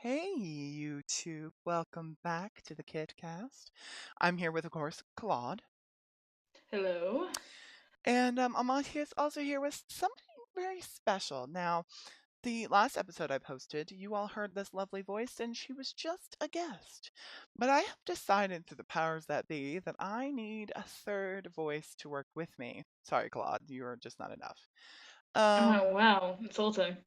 Hey, YouTube. Welcome back to the KitCast. I'm here with, of course, Claude. Hello. And I'm also here with somebody very special. Now, the last episode I posted, you all heard this lovely voice, and she was just a guest. But I have decided through the powers that be that I need a third voice to work with me. Sorry, Claude, you're just not enough. Oh, wow. Insulting.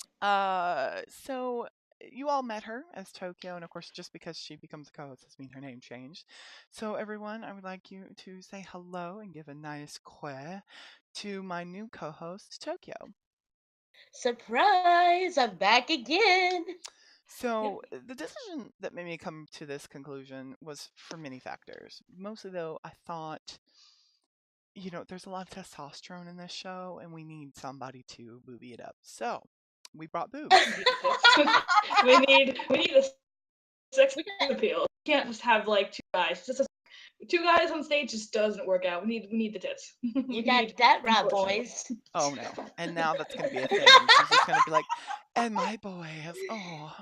So you all met her as Tokyo, and of course, just because she becomes a co-host doesn't mean her name changed. So everyone, I would like you to say hello and give a nice que to my new co-host, Tokyo. Surprise! I'm back again. So the decision that made me come to this conclusion was for many factors. Mostly though, I thought, there's a lot of testosterone in this show, and we need somebody to booby it up. So we brought boobs. we need a sex We got appeal. We can't just have like two guys. Two guys on stage just doesn't work out. We need the tits. you got that right, boys. Oh no. And now that's going to be a thing. She's just going to be like, and my boys. Oh.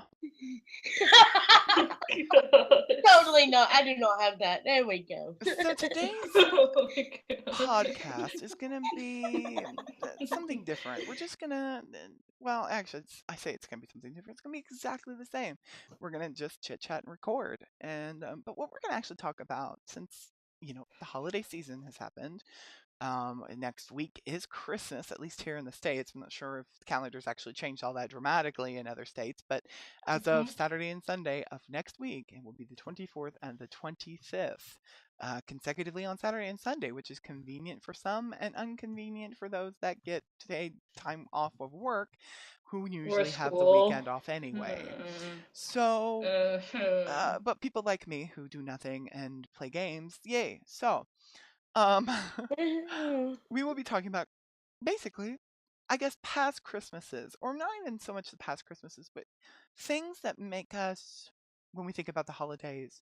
Totally no, I do not have that. There we go. So today's Oh podcast is going to be something different. We're just going to, well, actually, I say it's going to be something different. It's going to be exactly the same. We're going to just chit chat and record. And, but what we're going to actually talk about, since, the holiday season has happened, next week is Christmas, at least here in the States. I'm not sure if the calendars actually changed all that dramatically in other states, but as of Saturday and Sunday of next week, it will be the 24th and the 25th, consecutively on Saturday and Sunday, which is convenient for some and inconvenient for those that get paid time off of work, who Or usually have the school. weekend off anyway. So, but people like me who do nothing and play games, yay. So, um, we will be talking about basically, I guess, past Christmases, or not even so much the past Christmases, but things that make us, when we think about the holidays,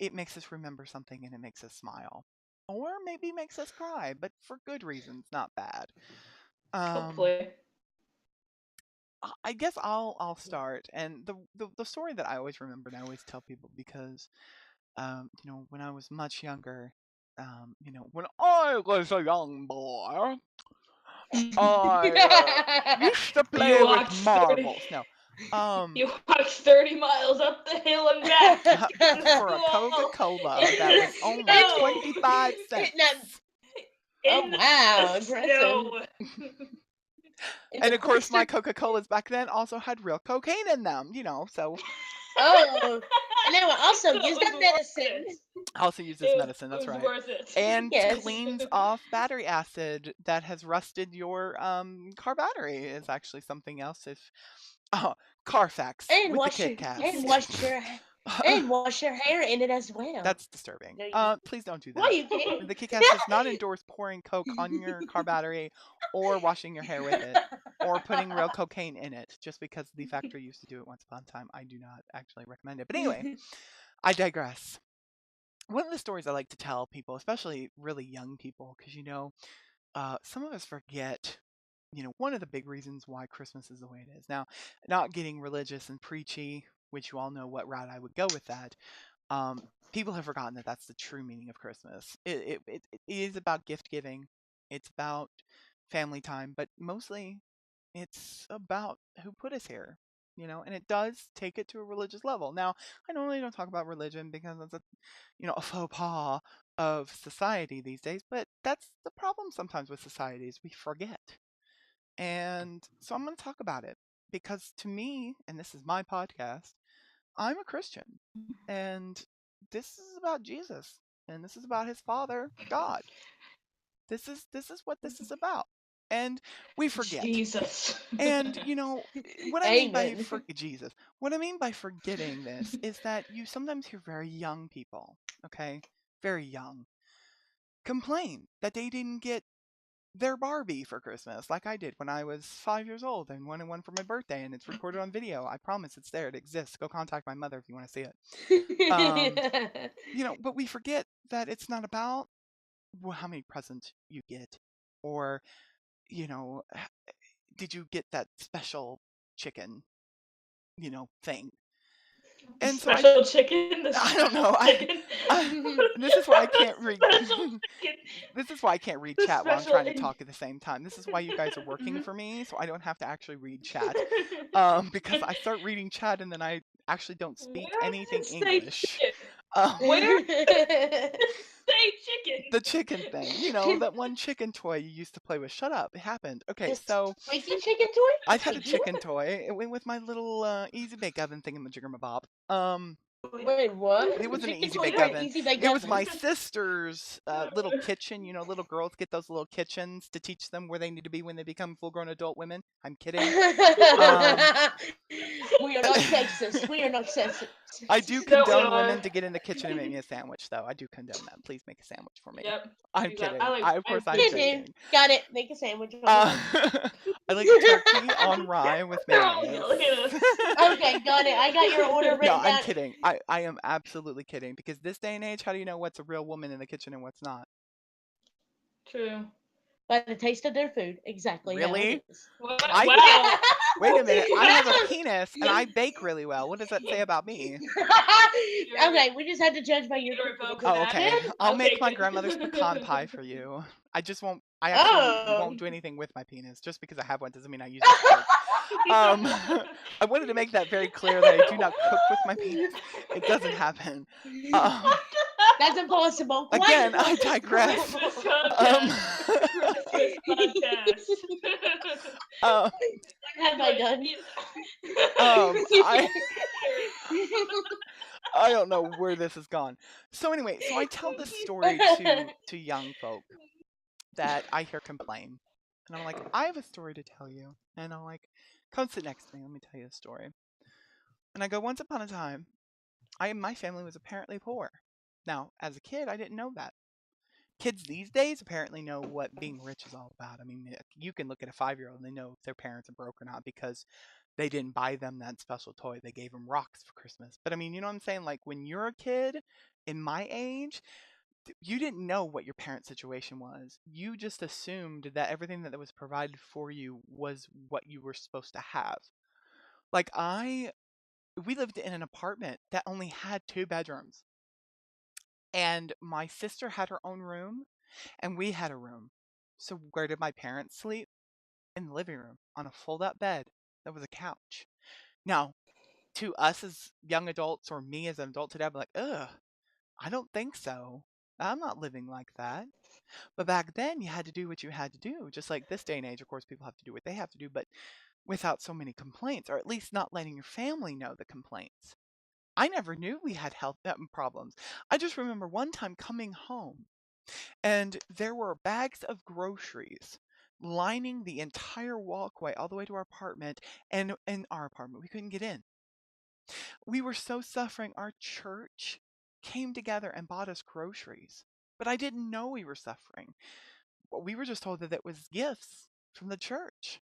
it makes us remember something and it makes us smile. Or maybe makes us cry, but for good reasons, not bad. Um, Hopefully. I guess I'll start, and the story that I always remember and I always tell people because when I was much younger, when I was a young boy, I used to play You with walked 30. marbles. No, um, You walked 30 miles up the hill and back to for a Coca school. Cola that was only Oh, 25 cents. oh In wow, the impressive. snow. In And the of course, my cloister. Coca Colas back then also had real cocaine in them, so Oh, and they will also So use it that was worth medicine. it. I also use this It was, medicine, it that's was right. worth it. And Yes. cleans off battery acid that has rusted your car battery is actually something else if Carfax And with the wash your hair in it as well. That's disturbing. No, you, Please don't do well, that. you can. The KitCast does not endorse pouring Coke on your car battery or washing your hair with it or putting real cocaine in it just because the factory used to do it once upon a time. I do not actually recommend it. But anyway, I digress. One of the stories I like to tell people, especially really young people, because some of us forget, one of the big reasons why Christmas is the way it is. Now, not getting religious and preachy, which you all know what route I would go with that. People have forgotten that that's the true meaning of Christmas. It is about gift giving. It's about family time, but mostly it's about who put us here, and it does take it to a religious level. Now, I normally don't talk about religion because it's a faux pas of society these days, but that's the problem sometimes with society is we forget. And so I'm going to talk about it because to me, and this is my podcast, I'm a Christian, and this is about Jesus, and this is about his Father, God. This is what this is about, and we forget. Jesus. And what I mean by Amen. Jesus, what I mean by forgetting this is that you sometimes hear very young people, okay, very young, complain that they didn't get their Barbie for Christmas, like I did when I was 5 years old and wanted one for my birthday, and it's recorded on video. I promise it's there. It exists. Go contact my mother if you want to see it. But we forget that it's not about how many presents you get, or you know, did you get that special chicken, thing? And so Special chicken. The I don't know. special chicken. This is why I can't read. Special chicken. This is why I can't read The chat while I'm special trying to talk at the same time. This is why you guys are working Mhm. for me, so I don't have to actually read chat. Because I start reading chat and then I actually don't speak Where does anything it say English. chicken? Um, Where does it say chicken? the chicken thing, that one chicken toy you used to play with. Shut up! It happened. Okay, This so squeaky chicken toy? I had a chicken toy. It went with my little easy bake oven thingamajiggamabob. Wait, what? It wasn't an Chicken easy toy bake or an oven. easy bake It was oven? my sister's little kitchen. Little girls get those little kitchens to teach them where they need to be when they become full-grown adult women. I'm kidding. We are not sexist. We are not sexist. I do No, we condone are. women to get in the kitchen and make me a sandwich, though. I do condone that. Please make a sandwich for me. Yep. I'm Do that. kidding. Of course, I'm You joking. do. Got it. Make a sandwich. I like turkey on rye with mayonnaise. Look at us. Okay, got it. I got your order No, written I'm down. kidding. I am absolutely kidding because this day and age, how do you know what's a real woman in the kitchen and what's not? True. By the taste of their food. Exactly how Really? it is. Wow. Wait a minute. I have a penis and I bake really well. What does that say about me? Okay, we just had to judge by your You're vocal Oh, okay. acid? I'll make take my it. grandmother's pecan pie for you. I just won't. I actually won't do anything with my penis. Just because I have one doesn't mean I use it to cook. I wanted to make that very clear that I do not cook with my penis. It doesn't happen. That's impossible. Quite Again, I impossible. digress. Christmas podcast. Have I done? I don't know where this has gone. So anyway, so I tell this story to young folk that I hear complain. And I'm like, I have a story to tell you. And I'm like, come sit next to me. Let me tell you a story. And I go, once upon a time, my family was apparently poor. Now, as a kid, I didn't know that. Kids these days apparently know what being rich is all about. I mean, you can look at a 5-year-old and they know if their parents are broke or not because they didn't buy them that special toy. They gave them rocks for Christmas. But I mean, you know what I'm saying? Like when you're a kid in my age, you didn't know what your parents' situation was. You just assumed that everything that was provided for you was what you were supposed to have. Like we lived in an apartment that only had 2 bedrooms. And my sister had her own room and we had a room. So where did my parents sleep? In the living room on a fold-up bed that was a couch. Now, to us as young adults or me as an adult today, I'm like, ugh, I don't think so. I'm not living like that. But back then, you had to do what you had to do. Just like this day and age, of course, people have to do what they have to do, but without so many complaints, or at least not letting your family know the complaints. I never knew we had health problems. I just remember one time coming home and there were bags of groceries lining the entire walkway all the way to our apartment, and in our apartment we couldn't get in. We were so suffering. Our church came together and bought us groceries, but I didn't know we were suffering. We were just told that it was gifts from the church.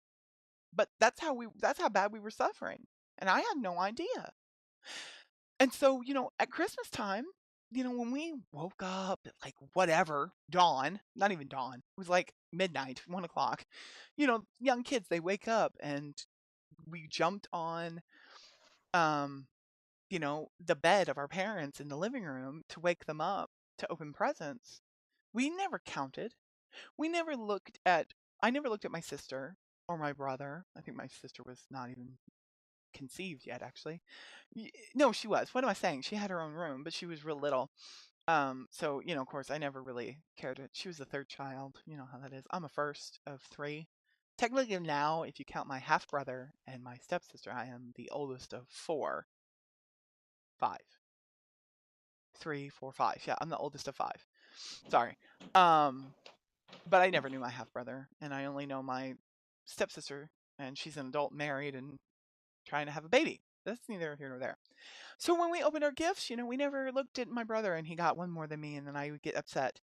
But that's how bad we were suffering, and I had no idea. And so, at Christmas time, when we woke up at like whatever, dawn, not even dawn, it was like midnight, 1 o'clock, young kids, they wake up and we jumped on, um, the bed of our parents in the living room to wake them up to open presents. We never counted. We never looked at, I never looked at my sister or my brother. I think my sister was not even conceived yet, actually. No, she was. What am I saying? She had her own room, but she was real little. So, of course, I never really cared. She was the third child. You know how that is. I'm a first of 3. Technically now, if you count my half brother and my stepsister, I am the oldest of 4. 5. 3, 4, 5. Yeah, I'm the oldest of 5. Sorry. But I never knew my half brother, and I only know my stepsister, and she's an adult married and trying to have a baby. That's neither here nor there. So when we opened our gifts, we never looked at my brother and he got one more than me, and then I would get upset.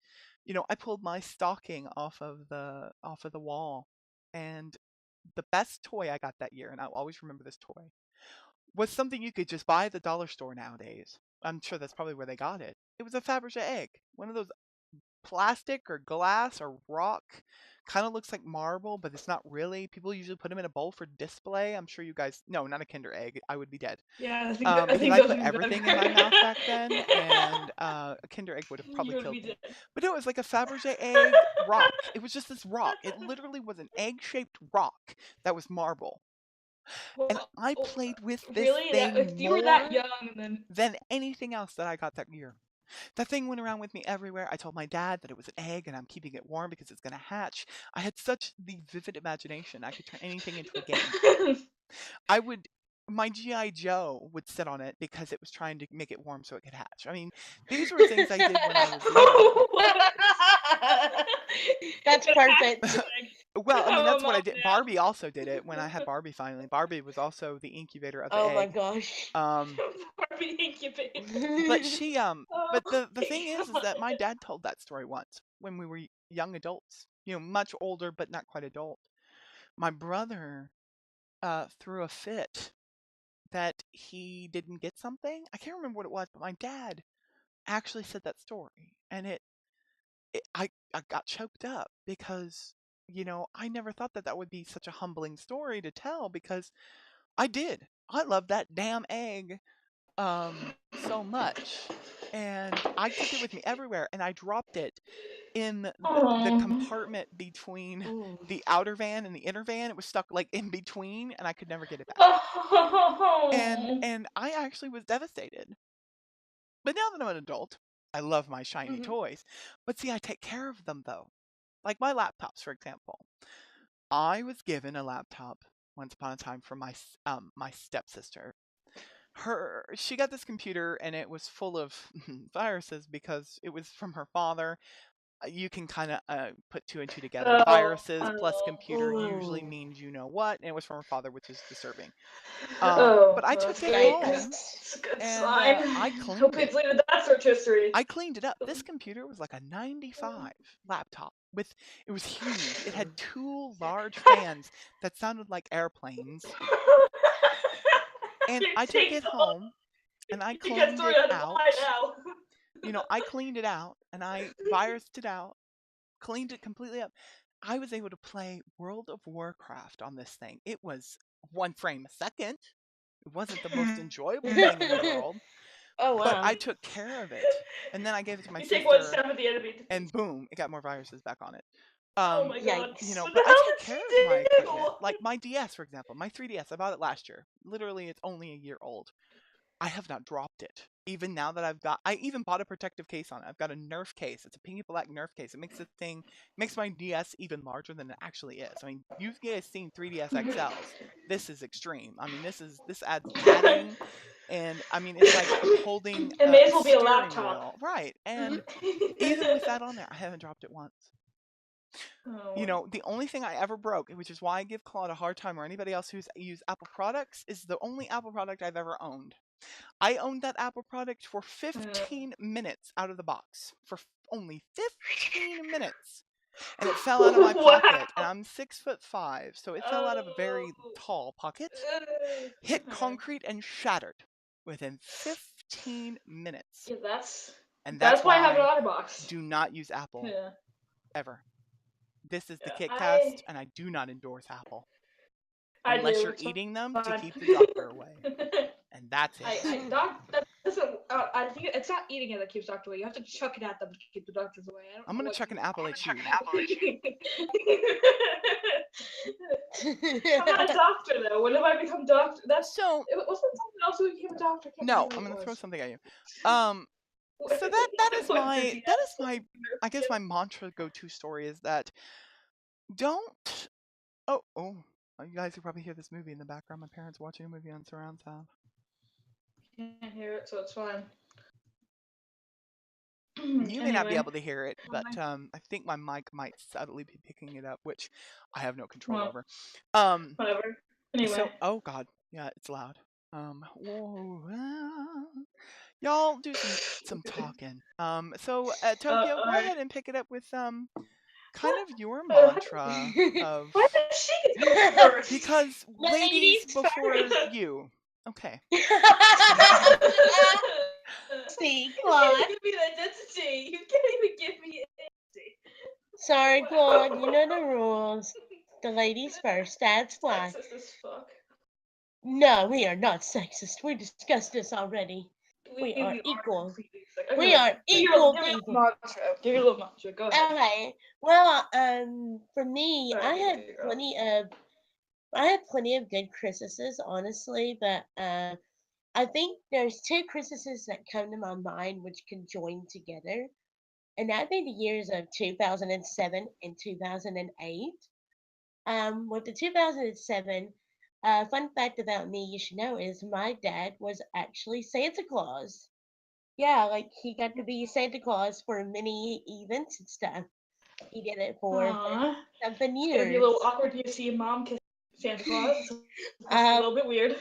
I pulled my stocking off of the wall, and the best toy I got that year, and I'll always remember this toy, was something you could just buy at the dollar store nowadays. I'm sure that's probably where they got it. It was a Fabergé egg, one of those plastic or glass or rock. Kind of looks like marble, but it's not really. People usually put them in a bowl for display. I'm sure you guys. No, not a Kinder Egg. I would be dead. Yeah, I Because think I those put would be everything in my mouth back then, and a Kinder Egg would have probably You would killed be me. dead. But no, it was like a Fabergé egg rock. It was just this rock. It literally was an egg-shaped rock that was marble. And Well, I played with this really? thing If you were that more young, then than anything else that I got that year. That thing went around with me everywhere. I told my dad that it was an egg and I'm keeping it warm because it's going to hatch. I had such the vivid imagination. I could turn anything into a game. I would, my G.I. Joe would sit on it because it was trying to make it warm so it could hatch. I mean, these were things I did when I was little. That's perfect. Well, I mean, that's what I Mom did. now. Barbie also did it when I had Barbie finally. Barbie was also the incubator of the Oh my egg. gosh. Barbie incubator. But she, but Oh the thing is that my dad told that story once when we were young adults, much older, but not quite adult. My brother, threw a fit that he didn't get something. I can't remember what it was, but my dad actually said that story, and I got choked up because I never thought that would be such a humbling story to tell because I did. I love that damn egg so much, and I took it with me everywhere, and I dropped it in the compartment between Ooh. the outer van and the inner van. It was stuck like in between, and I could never get it back. Oh. And I actually was devastated. But now that I'm an adult, I love my shiny toys. But see, I take care of them though. Like my laptops, for example. I was given a laptop once upon a time from my stepsister. She got this computer and it was full of viruses because it was from her father. You can kind of put two and two together. Viruses plus computer usually Ooh. means you know what, and it was from her father, which is disturbing. Oh, But I well, took that's it great. home That's a good and sign. I Hope cleaned it's it. leaving that search history. I cleaned it up. This computer was like a 95 laptop it was huge. It had two large fans that sounded like airplanes. And I took it home and I You got cleaned story it on out. why now. I cleaned it out and I virused it out, cleaned it completely up. I was able to play World of Warcraft on this thing. It was 1 frame a second. It wasn't the most enjoyable thing in the world. Oh But wow. I took care of it, and then I gave it to my You take one sister, step at the enemy. and boom, it got more viruses back on it. Oh my god. Yikes. But I How take did care you of my do? equipment. Like my DS, for example, my 3DS, I bought it last year. Literally, it's only a year old. I have not dropped it. Even now that I even bought a protective case on it. I've got a Nerf case. It's a pinky black Nerf case. It makes my DS even larger than it actually is. I mean, you guys seen 3DS XLs. This is extreme. I mean, this adds padding. And I mean, it's like holding It may a as well be a steering laptop. wheel. Right. And even with that on there, I haven't dropped it once. The only thing I ever broke, which is why I give Claude a hard time or anybody else who's used Apple products, is the only Apple product I've ever owned. I owned that Apple product for 15 minutes out of the box. For only 15 minutes. And it fell out of my pocket. And I'm 6'5", so it fell out of a very tall pocket, hit concrete, and shattered within 15 minutes. Yeah, And that's why I have an OtterBox. Do not use Apple. Yeah. Ever. This is the KitCast, and I do not endorse Apple. Unless you're eating them to keep the doctor away. And that's it. I think it's not eating it that keeps doctor away. You have to chuck it at them to keep the doctors away. I'm going to chuck an apple at you. I'm not a doctor though. When have I become doctor? It wasn't someone else who became a doctor. No, I'm going to throw something at you. So that is my I guess my mantra go-to story is that don't you guys can probably hear this movie in the background. My parents watching a movie on surround sound. Can't hear it, so it's fine. You may not be able to hear it, but I think my mic might subtly be picking it up, which I have no control over. Whatever. Anyway. So, oh god, yeah, it's loud. Y'all do some talking. So Tokyo, go ahead and pick it up with kind of your mantra of. Why did she go first? Because ladies before you. Okay. See, Claude. You can't give me the identity. You can't even give me Sorry, Claude. You know the rules. The ladies first. That's why. Sexist as fuck. No, we are not sexist. We discussed this already. We are equal. completely sexist. We are equal Give me people. a mantra. Give me a little mantra. Go ahead. Okay. Well, for me, Sorry, I baby had girl. plenty of good Christmases, honestly, but I think there's two Christmases that come to my mind which can join together, and that'd be the years of 2007 and 2008. With the 2007, fun fact about me you should know is my dad was actually Santa Claus. Yeah, like he got to be Santa Claus for many events and stuff. He did it for Aww. 30-something It's gonna be a little years. awkward to see mom kiss Santa Claus. It's supposed to be a Um, little bit weird.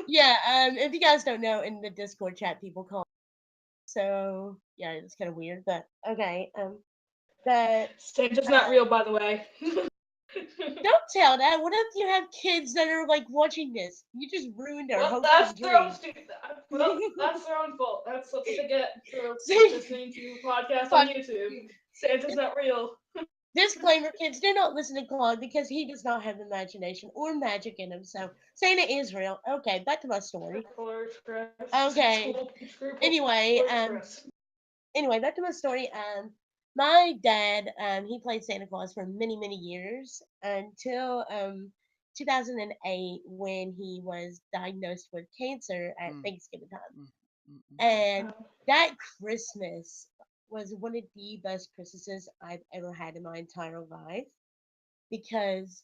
yeah, if you guys don't know, in the Discord chat, people call. So yeah, it's kind of weird, but okay. But Santa's not real, by the way. don't tell that. What if you have kids that are like watching this? You just ruined their Well, hopes that's and their own dreams. well, that's their own fault. That's what they get for See? listening to podcasts on Fuck. YouTube. Santa's not real. Disclaimer, kids, do not listen to Claude because he does not have imagination or magic in him. So Santa is real. Okay, back to my story. Okay. Anyway, back to my story. My dad, he played Santa Claus for many, many years until 2008 when he was diagnosed with cancer at Thanksgiving time. And that Christmas was one of the best Christmases I've ever had in my entire life because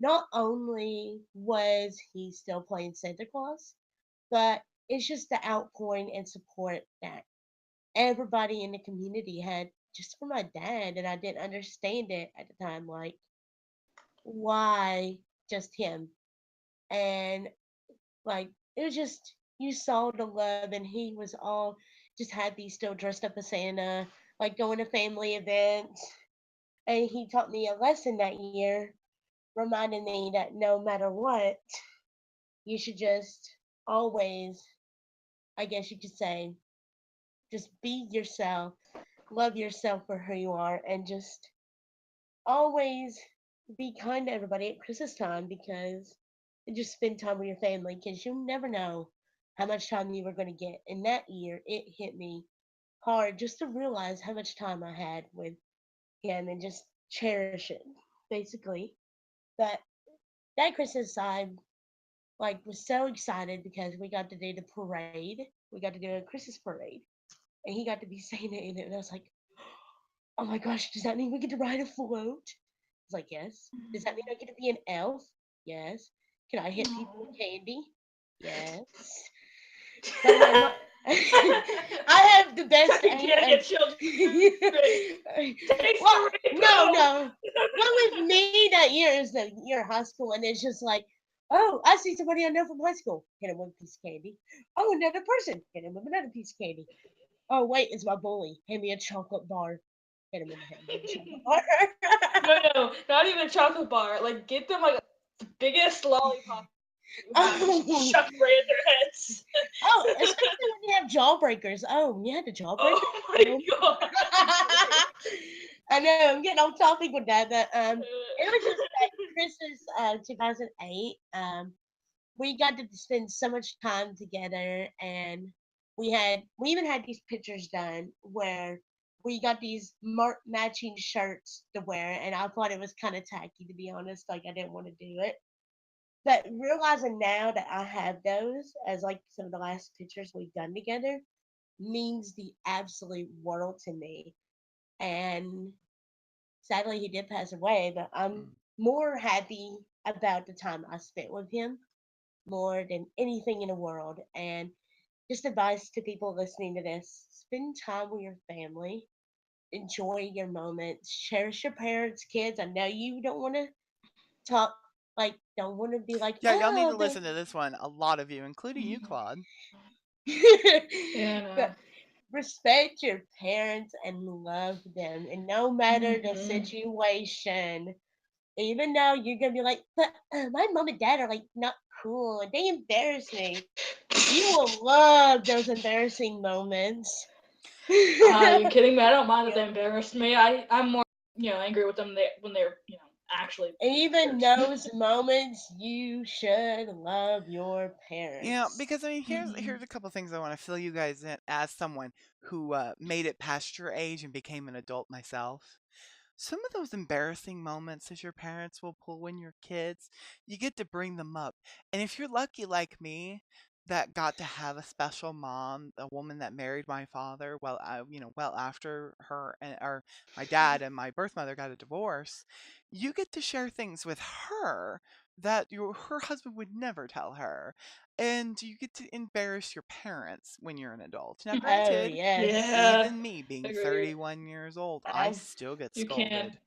not only was he still playing Santa Claus, but it's just the outpouring and support that everybody in the community had just for my dad, and I didn't understand it at the time, like why just him? And like it was just you saw the love, and he was all just happy, still dressed up as Santa, like going to family events. And he taught me a lesson that year, reminding me that no matter what, you should just always, I guess you could say, just be yourself, love yourself for who you are, and just always be kind to everybody at Christmas time because and just spend time with your family because you never know how much time you were going to get. And that year, it hit me hard just to realize how much time I had with him and just cherish it, basically. But that Christmas, I was so excited because we got to do the parade. We got to do a Christmas parade, and he got to be Santa in it. And I was like, oh my gosh, does that mean we get to ride a float? I was like, yes. Does that mean I get to be an elf? Yes. Can I hit people with candy? Yes. By the way, I have the best You can't get children. Well, no. What with me that year is the year of high school, and it's just like, oh, I see somebody I know from high school. Hit him with a piece of candy. Oh, another person. Hit him with another piece of candy. Oh, wait, it's my bully. Hand me a chocolate bar. Hit him in the head with a chocolate bar. No, not even a chocolate bar. Like, get them like the biggest lollipop. Chuck right at their heads. Oh, especially when you have jawbreakers. Oh, you had the jawbreaker? Oh my god. I know, I'm getting off topic with that, but it was just that Christmas 2008. We got to spend so much time together, and we even had these pictures done where we got these matching shirts to wear, and I thought it was kind of tacky, to be honest. Like I didn't want to do it, but realizing now that I have those as like some of the last pictures we've done together means the absolute world to me. And sadly, he did pass away, but I'm more happy about the time I spent with him more than anything in the world. And just advice to people listening to this: spend time with your family, enjoy your moments, cherish your parents, kids. I know you don't want to talk, don't want to be like, Yeah, y'all need oh, to listen to this one. A lot of you, including you, Claude. Yeah, but respect your parents and love them, and no matter the situation, even though you're gonna be like, but my mom and dad are like not cool and they embarrass me, you will love those embarrassing moments. Are you kidding me? I don't mind that they embarrassed me. I'm more angry with them when they're actually. Even those moments, you should love your Yeah, parents. because I mean, here's a couple things I want to fill you guys in as someone who made it past your age and became an adult myself. Some of those embarrassing moments as your parents will pull when you're kids, you get to bring them up. And if you're lucky like me, that got to have a special mom, a woman that married my father, well after her and or my dad and my birth mother got a divorce, you get to share things with her that her husband would never tell her. And you get to embarrass your parents when you're an adult. Now, Oh, granted, yes. Yeah. even me being Agreed. 31 years old, I I, still get You can. scolded.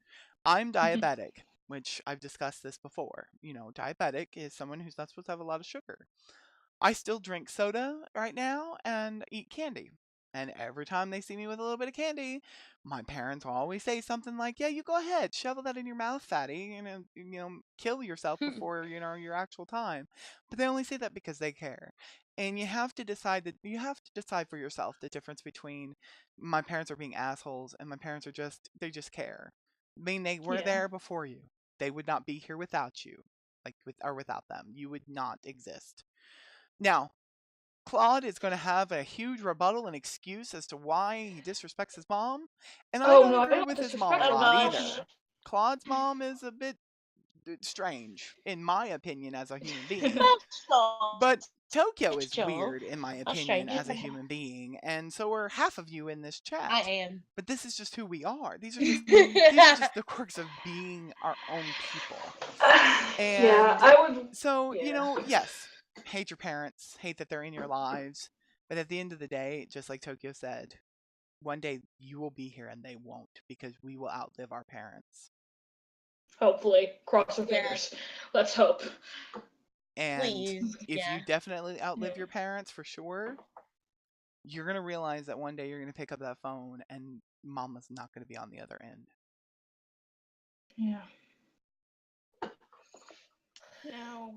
I'm diabetic, which I've discussed this before. Diabetic is someone who's not supposed to have a lot of sugar. I still drink soda right now and eat candy. And every time they see me with a little bit of candy, my parents will always say something like, "Yeah, you go ahead, shovel that in your mouth, fatty, and kill yourself before your actual time." But they only say that because they care. And you have to decide for yourself the difference between my parents are being assholes and my parents are they just care. I mean, they were Yeah. there before you. They would not be here without you, without them. You would not exist. Now, Claude is going to have a huge rebuttal and excuse as to why he disrespects his mom, and I Oh don't no, I agree don't with his mom a disrespect oh her. lot gosh. either. Claude's mom is a bit strange, in my opinion, as a human being. Special. But Tokyo is Special. weird, in my How opinion, strange is as a that? human being, and so are half of you in this I chat. am. But this is just who we are. These are just the quirks of being our own people. Yeah, And I would. so, Yeah. yes, hate your parents, hate that they're in your lives, but at the end of the day, just like Tokyo said, one day you will be here and they won't because we will outlive our parents. Hopefully, cross our Yeah, fingers. Let's hope. And please. if Yeah. you definitely outlive your parents for sure, you're going to realize that one day you're going to pick up that phone and mama's not going to be on the other end. Yeah. No.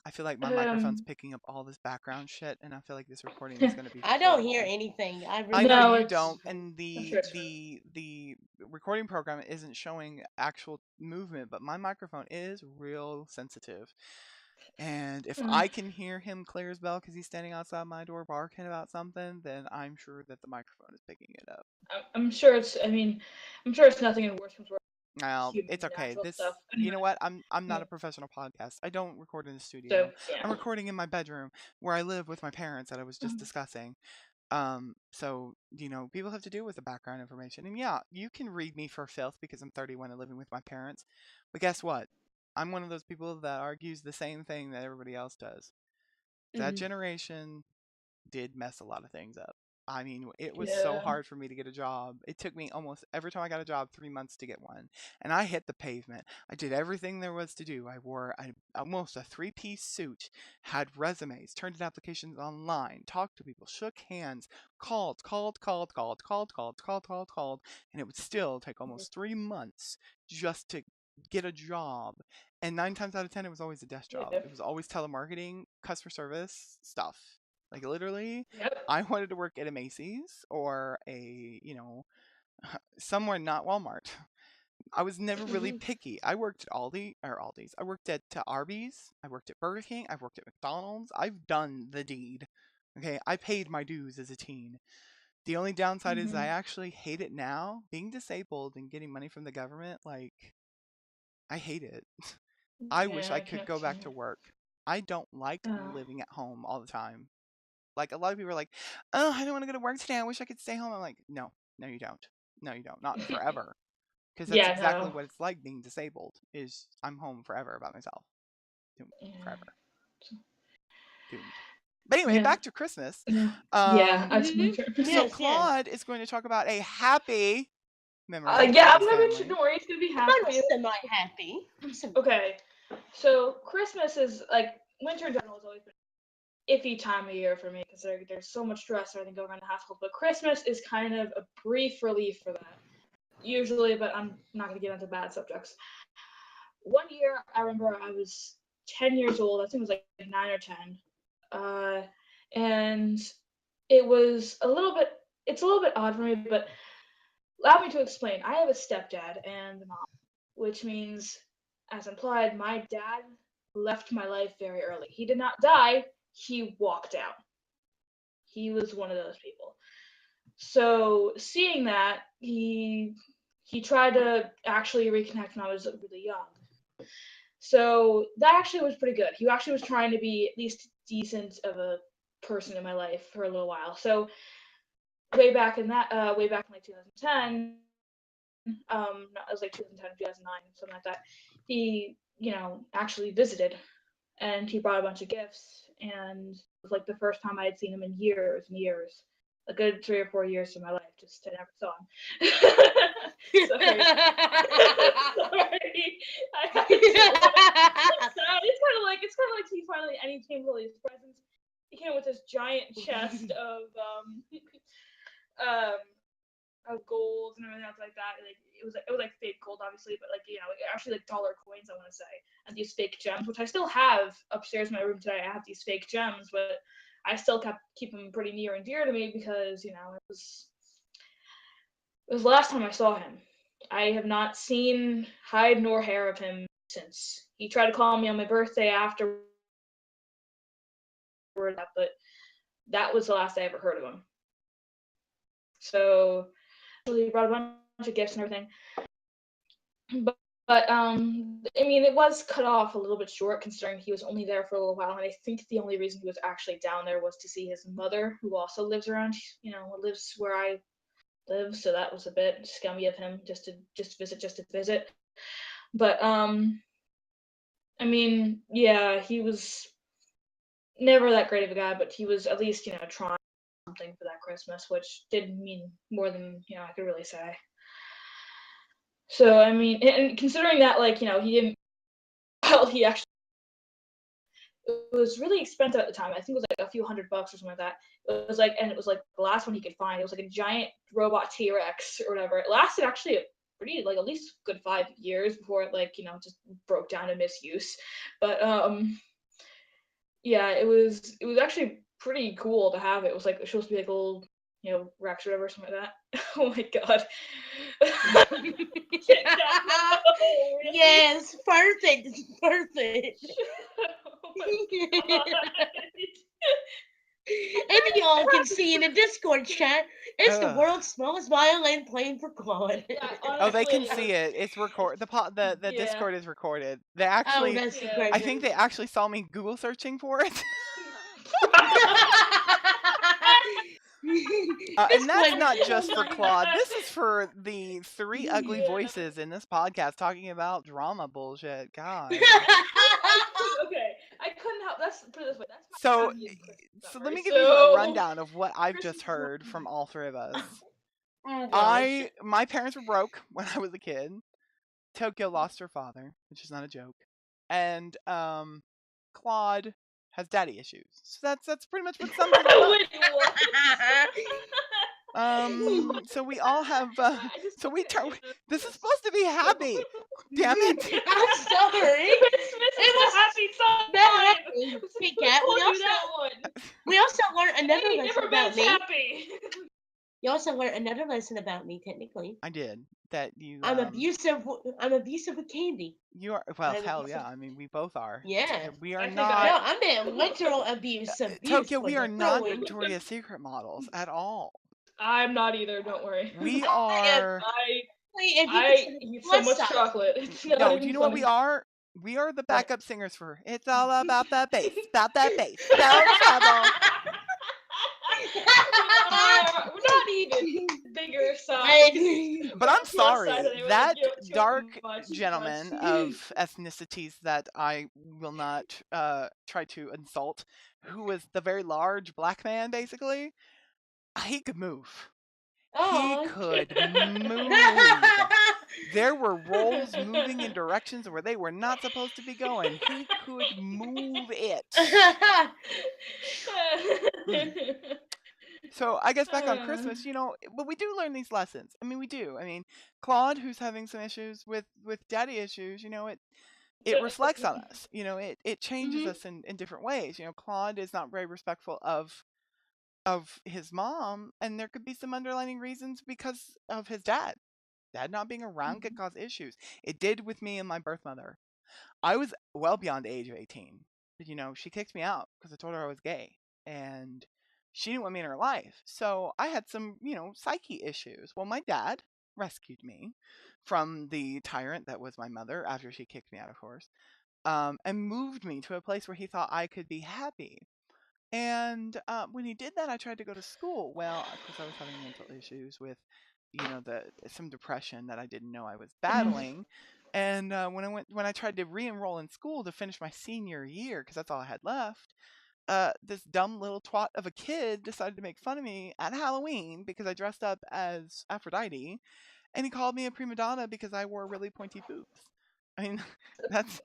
I feel like my microphone's picking up all this background shit, and I feel like this recording is going to be I don't hear horrible. anything. I I really know No, you it's. don't, and I'm sure it's fine. the recording program isn't showing actual movement, but my microphone is real sensitive. And if I can hear him clear as bell because he's standing outside my door barking about something, then I'm sure that the microphone is picking it up. I'm sure it's. I mean, I'm sure it's nothing in worse comes worse. Well, Human it's okay. natural This, stuff. you Anyway. know what? I'm not Yeah. a professional podcast. I don't record in the So studio. yeah. I'm recording in my bedroom where I live with my parents that I was just discussing. So, people have to deal with the background information. And yeah, you can read me for filth because I'm 31 and living with my parents. But guess what? I'm one of those people that argues the same thing that everybody else does. That generation did mess a lot of things up. I mean, it was so Yeah. hard for me to get a job. It took me almost every time I got a job 3 months to get one. And I hit the pavement. I did everything there was to do. I wore almost a 3-piece suit, had resumes, turned in applications online, talked to people, shook hands, called, and it would still take almost 3 months just to get a job. And 9 times out of 10, it was always a desk job. Yeah. It was always telemarketing, customer service stuff. Like literally, Yep. I wanted to work at a Macy's or somewhere not Walmart. I was never really picky. I worked at Aldi's. I worked at Arby's. I worked at Burger King. I've worked at McDonald's. I've done the deed. Okay, I paid my dues as a teen. The only downside is I actually hate it now. Being disabled and getting money from the government, like, I hate it. I wish Yeah, I I could can't go back stand to it. work. I don't like Oh. living at home all the time. Like a lot of people are like, "Oh, I don't want to go to work today. I wish I could stay home." I'm like, "No, no, you don't. No, you don't. Not forever." Because that's Yeah, exactly no. what it's like being disabled. Is I'm home forever by myself, Yeah. forever, doomed. But anyway, Yeah. back to Christmas. Yeah. Yeah, I just Um, want to. so Yes, yes. Claude is going to talk about a happy memory Yeah, of I'm his gonna mention. family. Don't worry, it's gonna be I'm happy. semi-happy. Okay, so Christmas is like winter in general has always been an iffy time of year for me because there's so much stress and everything going on in the household. But Christmas is kind of a brief relief for that, usually. But I'm not gonna get into bad subjects. One year, I remember I was 10 years old. I think it was like 9 or 10, and it was a little bit. It's a little bit odd for me, but allow me to explain. I have a stepdad and a mom, which means, as implied, my dad left my life very early. He did not die, he walked out. He was one of those people. So seeing that, he tried to actually reconnect when I was really young. So that actually was pretty good. He actually was trying to be at least decent of a person in my life for a little while. So way back in like 2010, it was like 2010, 2009, something like that. He, actually visited, and he brought a bunch of gifts, and it was like the first time I had seen him in years and years, a good 3 or 4 years of my life. Just I never saw him. Sorry. I had to. It's kind of like he finally, and he came with all these presents. He came with this giant chest of gold and everything else like that. Like it was like fake gold, obviously, but actually like dollar coins, I want to say, and these fake gems, which I still have upstairs in my room today. I have these fake gems, but I still keep them pretty near and dear to me because it was the last time I saw him. I have not seen hide nor hair of him since. He tried to call me on my birthday afterward, but that was the last I ever heard of him. So he brought a bunch of gifts and everything. But it was cut off a little bit short considering he was only there for a little while, and I think the only reason he was actually down there was to see his mother, who also lives around, lives where I live, so that was a bit scummy of him just to visit. But yeah, he was never that great of a guy, but he was at least, trying something for that Christmas, which did mean more than, I could really say. So, and considering that, he didn't, well, he actually, it was really expensive at the time. I think it was like a few $100 or something like that. It was like the last one he could find. It was like a giant robot T-Rex or whatever. It lasted actually a pretty, at least good 5 years before it, just broke down to misuse. But, yeah, it was actually pretty cool to have it. It was like, it was supposed to be like a little, Rex or whatever, something like that. Oh my god. Yes, perfect. It's perfect. And y'all can see in the Discord chat, it's the world's smallest violin playing for Claude. Yeah, Oh, they can honestly, see it. It's the Yeah. Discord is recorded. They Oh, actually, that's the Yeah. great I think they actually saw me Google searching for it. And that's not just for Claude. This is for the 3 ugly Yeah. voices in this podcast talking about drama bullshit. God. Okay, I couldn't help. Put it this way. That's my So, Christmas so let memory. me give you a rundown of what I've Christmas just is heard from all 3 of us. Oh, gosh. My parents were broke when I was a kid. Tokyo lost her father, which is not a joke. And Claude has daddy issues. So that's pretty much what sums it all up. So we all have so we turn this is supposed to be happy. Damn it. I'm sorry. Christmas is a happy time. Hey, Kat, we also learned another lesson about me. Happy. You also learned another lesson about me, technically. I did. That you I'm abusive with candy. You are hell yeah. We both are. Yeah. We are No, not I'm in literal abuse. Tokyo, we are not Victoria's Secret models at all. I'm not either, don't worry. We are I eat so much chocolate. No, do you know what we are? We are the backup singers for It's All About That Bass. About that bass. Don't trouble. We're not even bigger size. But I'm sorry. That dark much. gentleman of ethnicities that I will not try to insult, who was the very large black man, basically, he could move. He could move. There were rolls moving in directions where they were not supposed to be going. He could move it. So I guess back on Christmas, but we do learn these lessons. We do. Claude, who's having some issues with daddy issues, it reflects on us. It changes us in different ways. Claude is not very respectful of of his mom, and there could be some underlying reasons because of his dad. Dad not being around could cause issues. It did with me and my birth mother. I was well beyond the age of 18. But, she kicked me out because I told her I was gay. And she didn't want me in her life. So I had some, psyche issues. Well, my dad rescued me from the tyrant that was my mother after she kicked me out, of course, and moved me to a place where he thought I could be happy. And when he did that, I tried to go to school. Well, of course, I was having mental issues with, some depression that I didn't know I was battling. And when I tried to re-enroll in school to finish my senior year, because that's all I had left, this dumb little twat of a kid decided to make fun of me at Halloween because I dressed up as Aphrodite, and he called me a prima donna because I wore really pointy boobs. I mean, that's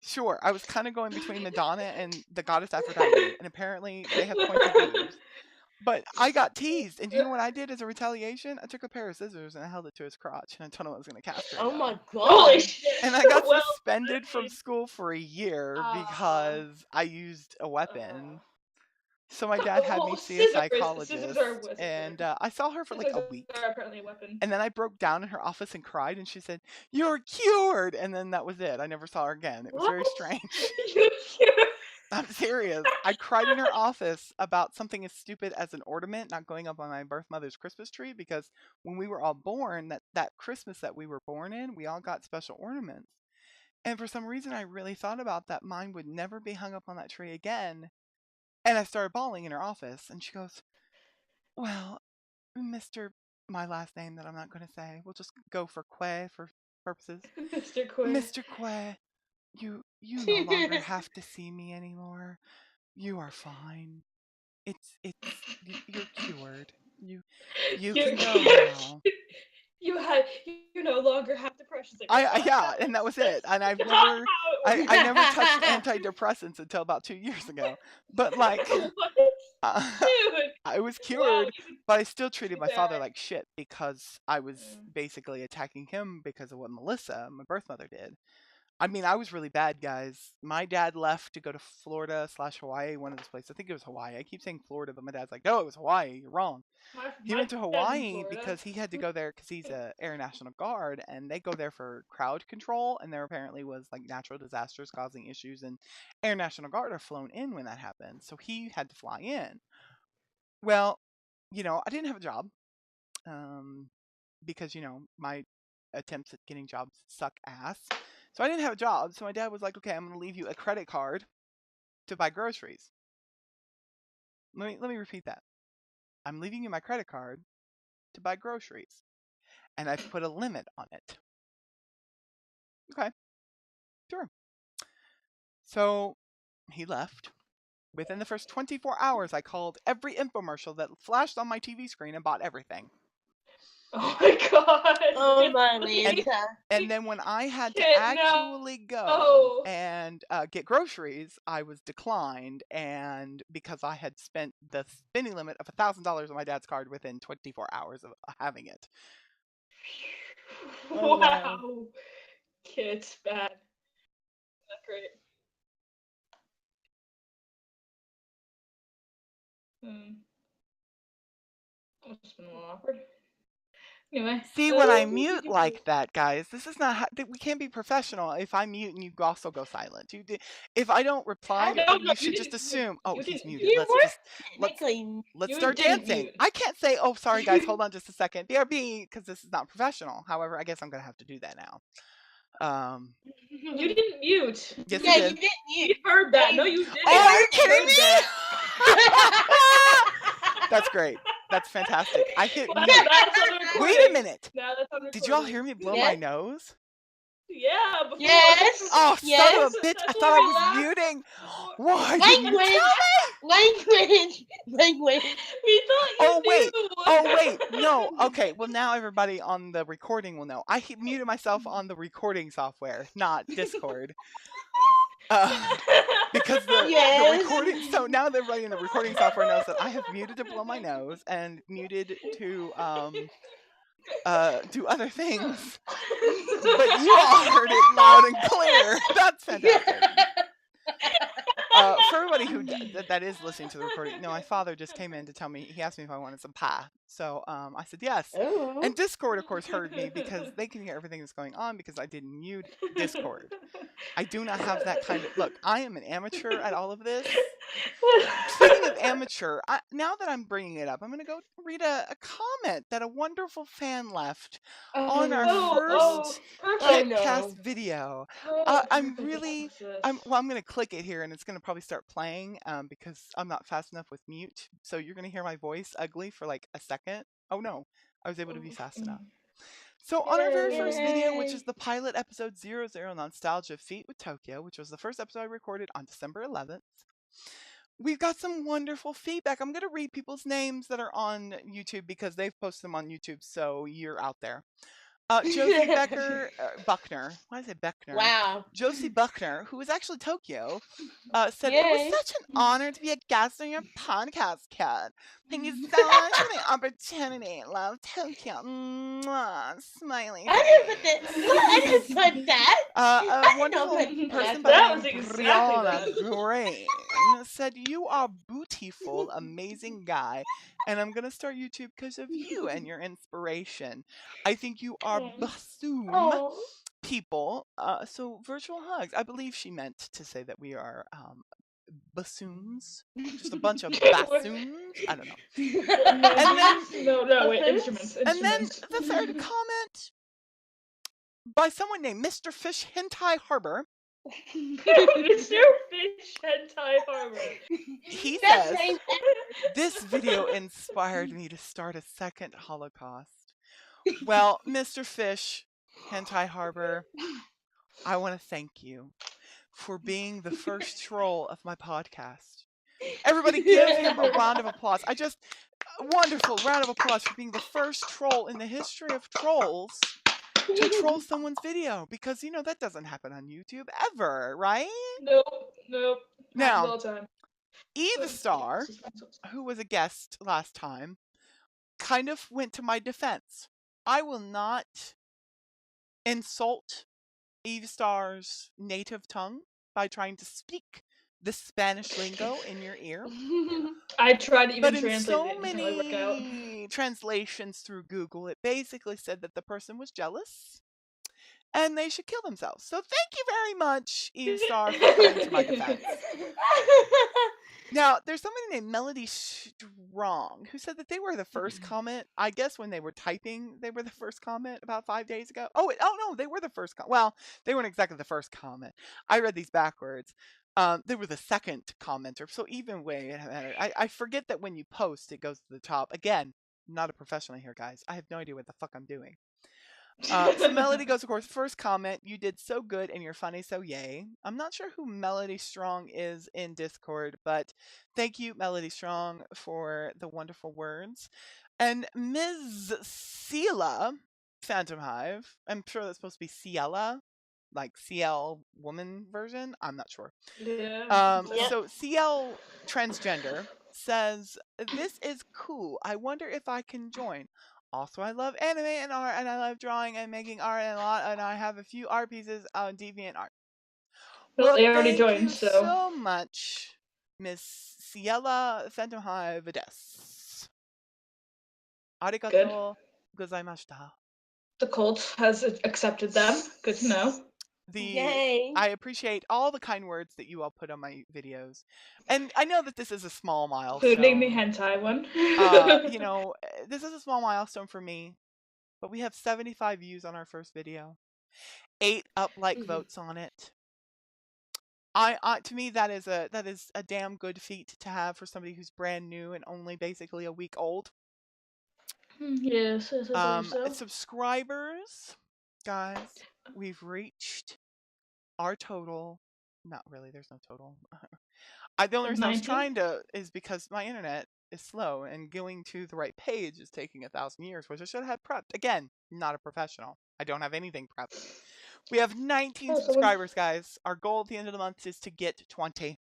sure. I was kind of going between Madonna and the goddess Aphrodite, and apparently they have pointy boobs. But I got teased, and do you know what I did as a retaliation? I took a pair of scissors and I held it to his crotch, and I told him I was going to castrate him. Oh my Holy god. shit. And I got Well suspended from played. school for a year because I used a weapon. So my dad had me see a Scissors psychologist, are and I saw her for like a scissors week. are apparently a weapon. And then I broke down in her office and cried, and she said, "You're cured!" And then that was it. I never saw her again. It was very strange. You're cured. I'm serious. I cried in her office about something as stupid as an ornament not going up on my birth mother's Christmas tree, because when we were all born, that Christmas that we were born in, we all got special ornaments. And for some reason, I really thought about that mine would never be hung up on that tree again. And I started bawling in her office, and she goes, "Well, Mr. my last name that I'm not going to say. We'll just go for Quay for purposes. Mr. Quinn. Mr. Quay, you no longer have to see me anymore. You are fine. You're cured. You can go now." You no longer have depression. Yeah, and that was it. And I never touched antidepressants until about 2 years ago. But like, Dude. I was cured, Wow, but I still treated my father bad. like shit because I was basically attacking him because of what Melissa, my birth mother, did. I mean, I was really bad, guys. My dad left to go to Florida/Hawaii, one of those places. I think it was Hawaii. I keep saying Florida, but my dad's like, "No, it was Hawaii. You're wrong." He went to Hawaii because he had to go there because he's a Air National Guard, and they go there for crowd control, and there apparently was like natural disasters causing issues, and Air National Guard are flown in when that happens, so he had to fly in. Well, I didn't have a job because, my attempts at getting jobs suck ass. So I didn't have a job, so my dad was like, "Okay, I'm going to leave you a credit card to buy groceries." Let me repeat that. "I'm leaving you my credit card to buy groceries, and I've put a limit on it." Okay, sure. So he left. Within the first 24 hours, I called every infomercial that flashed on my TV screen and bought everything. Oh my god. Oh my Lanta. And then when I had to actually go and get groceries, I was declined, and because I had spent the spending limit of $1,000 on my dad's card within 24 hours of having it. Wow. Kids, bad. Not great. It's been a little awkward. Anyway. See, when I mute like that, guys, this is not we can't be professional. If I mute and you also go silent, if I don't reply, you should just assume, "Oh, he's muted. Let's start dancing." Mute. I can't say, "Oh, sorry, guys, hold on just a second, BRB," because this is not professional. However, I guess I'm gonna have to do that now. You didn't mute. Yes, yeah, you did. You didn't mute. You heard that. No, you didn't. Oh, are you kidding me? That's great. That's fantastic. I hit mute. Wait a minute. Did you all hear me blow my nose? Yeah. Before. Yes. Oh, yes. son of a bitch. I thought I was muting. Why didn't you tell me? Language. We thought you knew. Oh, wait. No. Okay. Well, now everybody on the recording will know. I muted myself on the recording software, not Discord. Because the recording, so now everybody in the recording software knows that I have muted to blow my nose and muted to do other things, but you all heard it loud and clear. That's fantastic. For everybody who that is listening to the recording, no, my father just came in to tell me, he asked me if I wanted some pie. So I said yes. Ooh. And Discord, of course, heard me because they can hear everything that's going on because I didn't mute Discord. I do not have that kind of look. I am an amateur at all of this. Speaking of amateur, now that I'm bringing it up, I'm going to go read a comment that a wonderful fan left on our first KitCast video. I'm going to click it here and it's going to probably start playing because I'm not fast enough with mute. So you're going to hear my voice ugly for like a second. Oh no, I was able to be fast enough. So on our very first video, which is the pilot episode 00 Nostalgia Feet with Tokyo, which was the first episode I recorded on December 11th, we've got some wonderful feedback. I'm going to read people's names that are on YouTube because they've posted them on YouTube, so you're out there. Josie Buckner. Why did I say Beckner? Wow. Josie Buckner, who is actually Tokyo, said, "It was such an honor to be a guest on your podcast, Kit. Thank you so much for the opportunity. Love Tokyo. Mwah, smiley face." I didn't put that. A wonderful person by the name of Brianna Green said, "You are beautiful, amazing guy, and I'm gonna start YouTube because of you and your inspiration. I think you are bassoon people. So virtual hugs." I believe she meant to say that we are bassoons, just a bunch of bassoons. I don't know. Wait, instruments. And then the third comment by someone named Mr. Fish Hentai Harbor. Mr. Fish Hentai Harbor. He says, "This video inspired me to start a second Holocaust." Well, Mr. Fish Hentai Harbor, I want to thank you for being the first troll of my podcast. Everybody give him a round of applause. Wonderful round of applause for being the first troll in the history of trolls to troll someone's video, because you know that doesn't happen on YouTube ever, right? Nope. Now, Eve Star, who was a guest last time, kind of went to my defense. I will not insult Eve Star's native tongue by trying to speak the Spanish lingo in your ear. I tried to even translate so it. But in so many translations through Google, it basically said that the person was jealous and they should kill themselves. So thank you very much, Eve Star, for coming to my defense. Now, there's somebody named Melody Strong who said that they were the first comment. I guess when they were typing, they were the first comment about 5 days ago. Oh no, they were the first. Well, they weren't exactly the first comment. I read these backwards. They were the second commenter. So even way it mattered. I forget that when you post, it goes to the top. Again, I'm not a professional here, guys. I have no idea what the fuck I'm doing. So Melody goes, of course, first comment, "You did so good and you're funny, so yay." I'm not sure who Melody Strong is in Discord, but thank you, Melody Strong, for the wonderful words. And Ms. Ciela, Phantom Hive, I'm sure that's supposed to be Ciela, like CL woman version. I'm not sure. Yeah. So CL transgender says, "This is cool. I wonder if I can join. Also, I love anime and art, and I love drawing and making art and a lot, and I have a few art pieces on DeviantArt." Well, they already thank joined, you so much, Miss Ciela Phantom Hive des. Arigato gozaimashita. The cult has accepted them. Good to know. Yay. I appreciate all the kind words that you all put on my videos, and I know that this is a small milestone. Including the hentai one. You know, this is a small milestone for me, but we have 75 views on our first video, 8 like votes on it. To me, that is a damn good feat to have for somebody who's brand new and only basically a week old. Yes, I believe so. Subscribers, guys, we've reached our total. Not really, there's no total. The only reason I was trying to is because my internet is slow and going to the right page is taking 1,000 years, which I should have had prepped. Again, not a professional. I don't have anything prepped. We have 19 subscribers, guys. Our goal at the end of the month is to get 20.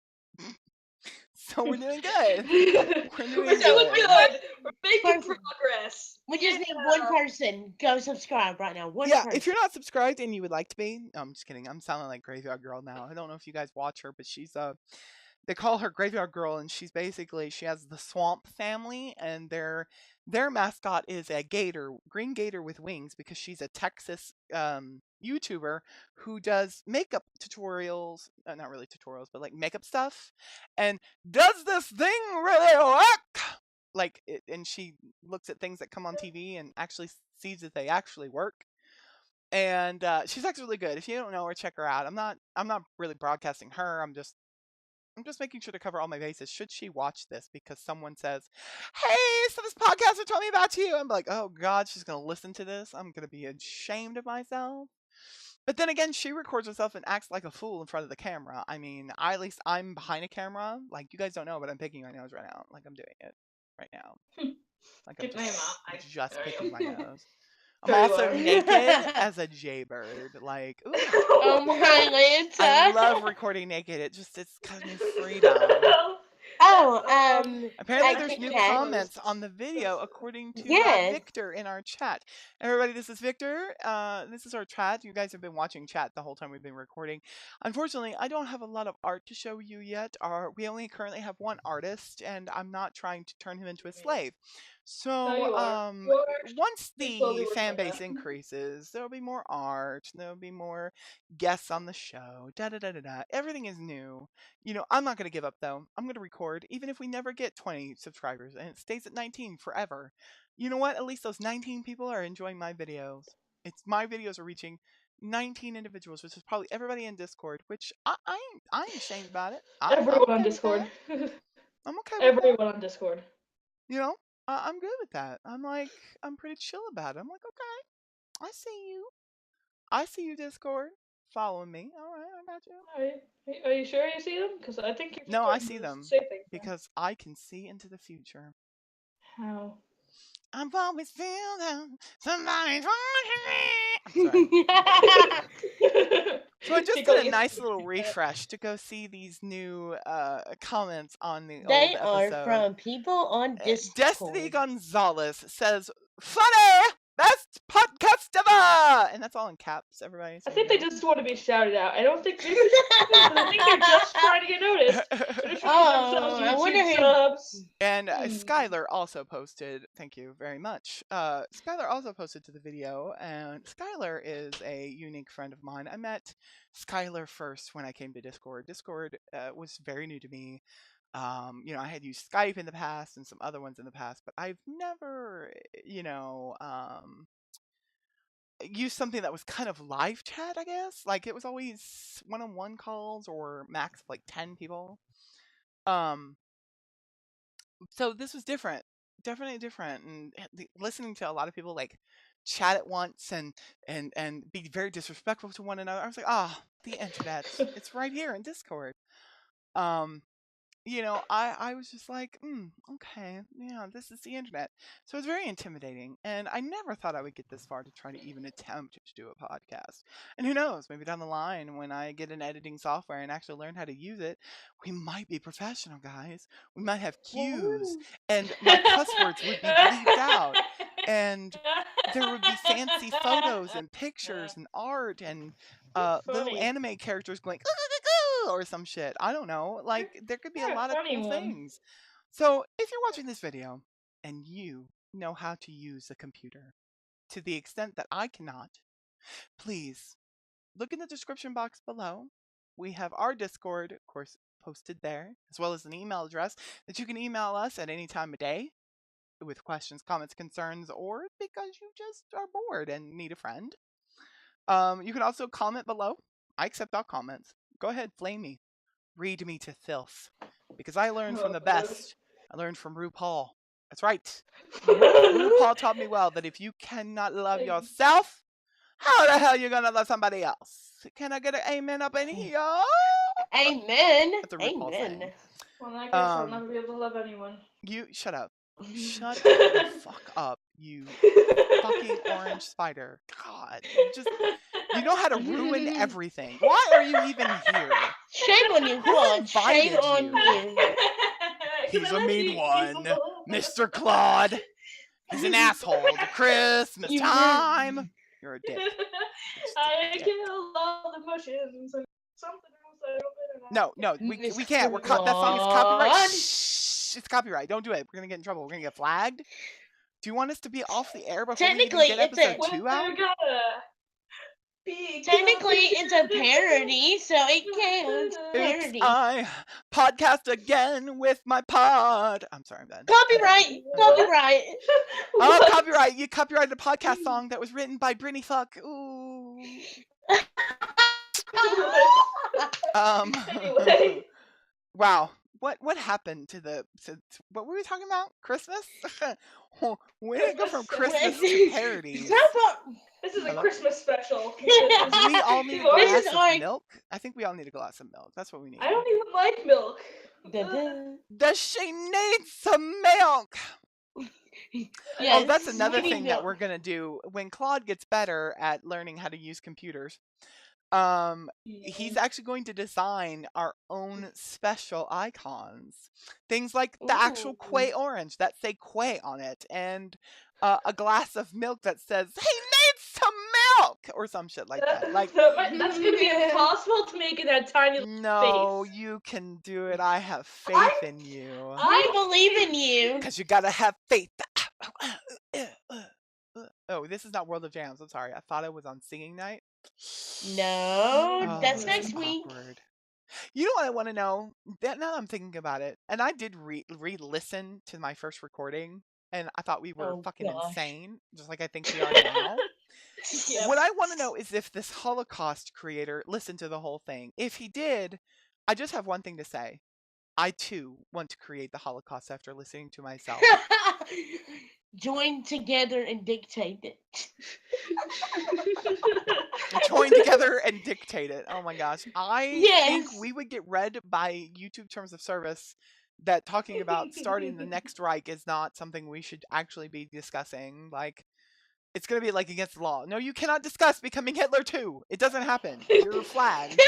So we're doing good. We're doing good. We're making progress. We just need one person. Go subscribe right now. One person. If you're not subscribed and you would like to be, no, I'm just kidding. I'm sounding like Graveyard Girl now. I don't know if you guys watch her, but she's they call her Graveyard Girl, and she has the Swamp family, and their mascot is a gator, green gator with wings, because she's a Texas YouTuber who does makeup tutorials, not really tutorials, but like makeup stuff, and does this thing really work? And she looks at things that come on TV and actually sees that they actually work. And she's actually really good. If you don't know her, check her out. I'm not really broadcasting her. I'm just making sure to cover all my bases. Should she watch this because someone says, "Hey, so this podcaster told me about you," I'm like, "Oh God, she's gonna listen to this. I'm gonna be ashamed of myself." But then again, she records herself and acts like a fool in front of the camera. I mean, at least I'm behind a camera. Like, you guys don't know, but I'm picking my nose right now. Like, I'm doing it right now. Like, I'm just picking my nose. I'm also naked as a jaybird. Like, ooh. Oh my Lanta. I love recording naked. It gives me freedom. Apparently there's new comments on the video according to Victor in our chat. Everybody, this is Victor. This is our chat. You guys have been watching chat the whole time we've been recording. Unfortunately, I don't have a lot of art to show you yet. We only currently have one artist, and I'm not trying to turn him into a slave. So, once the fan base increases, there'll be more art, there'll be more guests on the show, Everything is new. I'm not going to give up, though. I'm going to record, even if we never get 20 subscribers, and it stays at 19 forever. You know what? At least those 19 people are enjoying my videos. My videos are reaching 19 individuals, which is probably everybody in Discord, which I ain't ashamed about it. Everyone on Discord. I'm okay with Everyone on Discord. I'm good with that. I'm pretty chill about it. I'm like, okay, I see you. I see you, Discord. Following me. All right, I got you. Are you sure you see them? Because I think you're No, I see them because I can see into the future. How? I've always feeling somebody's watching me. I'm sorry. So I just did a nice little refresh to go see these new comments on the old episode. They are from people on Discord. Destiny Gonzalez says, "Funny! Best podcast ever!" And that's all in caps, everybody. I think they just want to be shouted out. I don't think they're I think they're just trying to get noticed. I wonder subs. And Skylar also posted, thank you very much. Skylar also posted to the video, and Skylar is a unique friend of mine. I met Skylar first when I came to Discord. Discord was very new to me. I had used Skype in the past and some other ones in the past, but I've never, used something that was kind of live chat, I guess. Like, it was always one-on-one calls or max of like 10 people. So this was different, definitely different, and listening to a lot of people like chat at once and be very disrespectful to one another. I was like, the internet, it's right here in Discord. I was just like, okay, yeah, this is the internet. So it's very intimidating, and I never thought I would get this far to try to even attempt to do a podcast. And who knows, maybe down the line, when I get an editing software and actually learn how to use it, we might be professional, guys. We might have cues, and my cuss words would be bleeped out, and there would be fancy photos and pictures and art and little anime characters going or some shit. I don't know. Like, there could be a lot of cool things. So if you're watching this video and you know how to use a computer to the extent that I cannot, please look in the description box below. We have our Discord, of course, posted there, as well as an email address that you can email us at any time of day with questions, comments, concerns, or because you just are bored and need a friend. You can also comment below. I accept all comments. Go ahead, flame me. Read me to filth. Because I learned from the best. I learned from RuPaul. That's right. RuPaul taught me well that if you cannot love yourself, how the hell are you going to love somebody else? Can I get an amen up in here? Amen. That's a RuPaul saying. Well, I guess I'll never be able to love anyone. You, shut up. Shut the fuck up, you fucking orange spider. God, you know how to ruin everything. Why are you even here? Shame on you, Claude. Shame on you. He's a mean one, Mr. Claude. He's an asshole. The Christmas time. You're a dick. I kill all the emotions and something else I don't No, we can't. We're that song is copyright. Shh, it's copyright. Don't do it. We're gonna get in trouble. We're gonna get flagged. Do you want us to be off the air before we even get episode 2 out? Technically, it's a parody, so it counts. Parody. I podcast again with my pod. I'm sorry, I'm done. Copyright. Oh, copyright! You copyrighted a podcast song that was written by Britney Fuck. Ooh. Anyway. Wow. What happened to what were we talking about? Christmas? We didn't go from Christmas to parodies. This is a Christmas special. Do we all need a glass of milk? I think we all need a glass of milk. That's what we need. I don't even like milk. Does she need some milk? Yes, oh, that's another thing that we're gonna do when Claude gets better at learning how to use computers. He's actually going to design our own special icons. Things like the actual Quay orange that say Quay on it, and a glass of milk that says, "He needs some milk," or some shit like that. Like that's gonna be impossible to make in that tiny no, face. you can do it. I have faith in you. I believe in you. Because you gotta have faith. Oh, this is not World of Jams. I'm sorry. I thought it was on singing night. No, that's next week. Awkward. You know what I want to know? Now that I'm thinking about it, and I did re-listen to my first recording, and I thought we were fucking insane, just like I think we are now. Yep. What I want to know is if this Holocaust creator listened to the whole thing. If he did, I just have one thing to say. I too want to create the Holocaust after listening to myself. Join together and dictate it. Join together and dictate it. Oh my gosh. I think we would get read by YouTube Terms of Service that talking about starting the next Reich is not something we should actually be discussing. Like, it's going to be like against the law. No, you cannot discuss becoming Hitler too. It doesn't happen. You're flagged.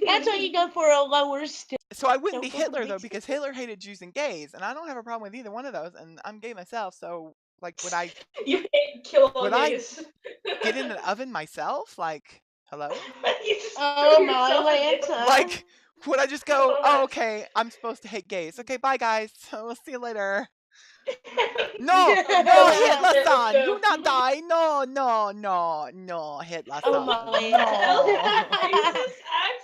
That's why you go for a lower step. So I wouldn't be Hitler though, because Hitler hated Jews and gays, and I don't have a problem with either one of those, and I'm gay myself, so like would I gays. I get in an oven myself? Like, hello? Oh my Lanta. Like, would I just go, oh okay, I'm supposed to hate gays. Okay, bye guys. We'll see you later. No, Hitler-san, you not die. No, Hitler-san. Oh my no.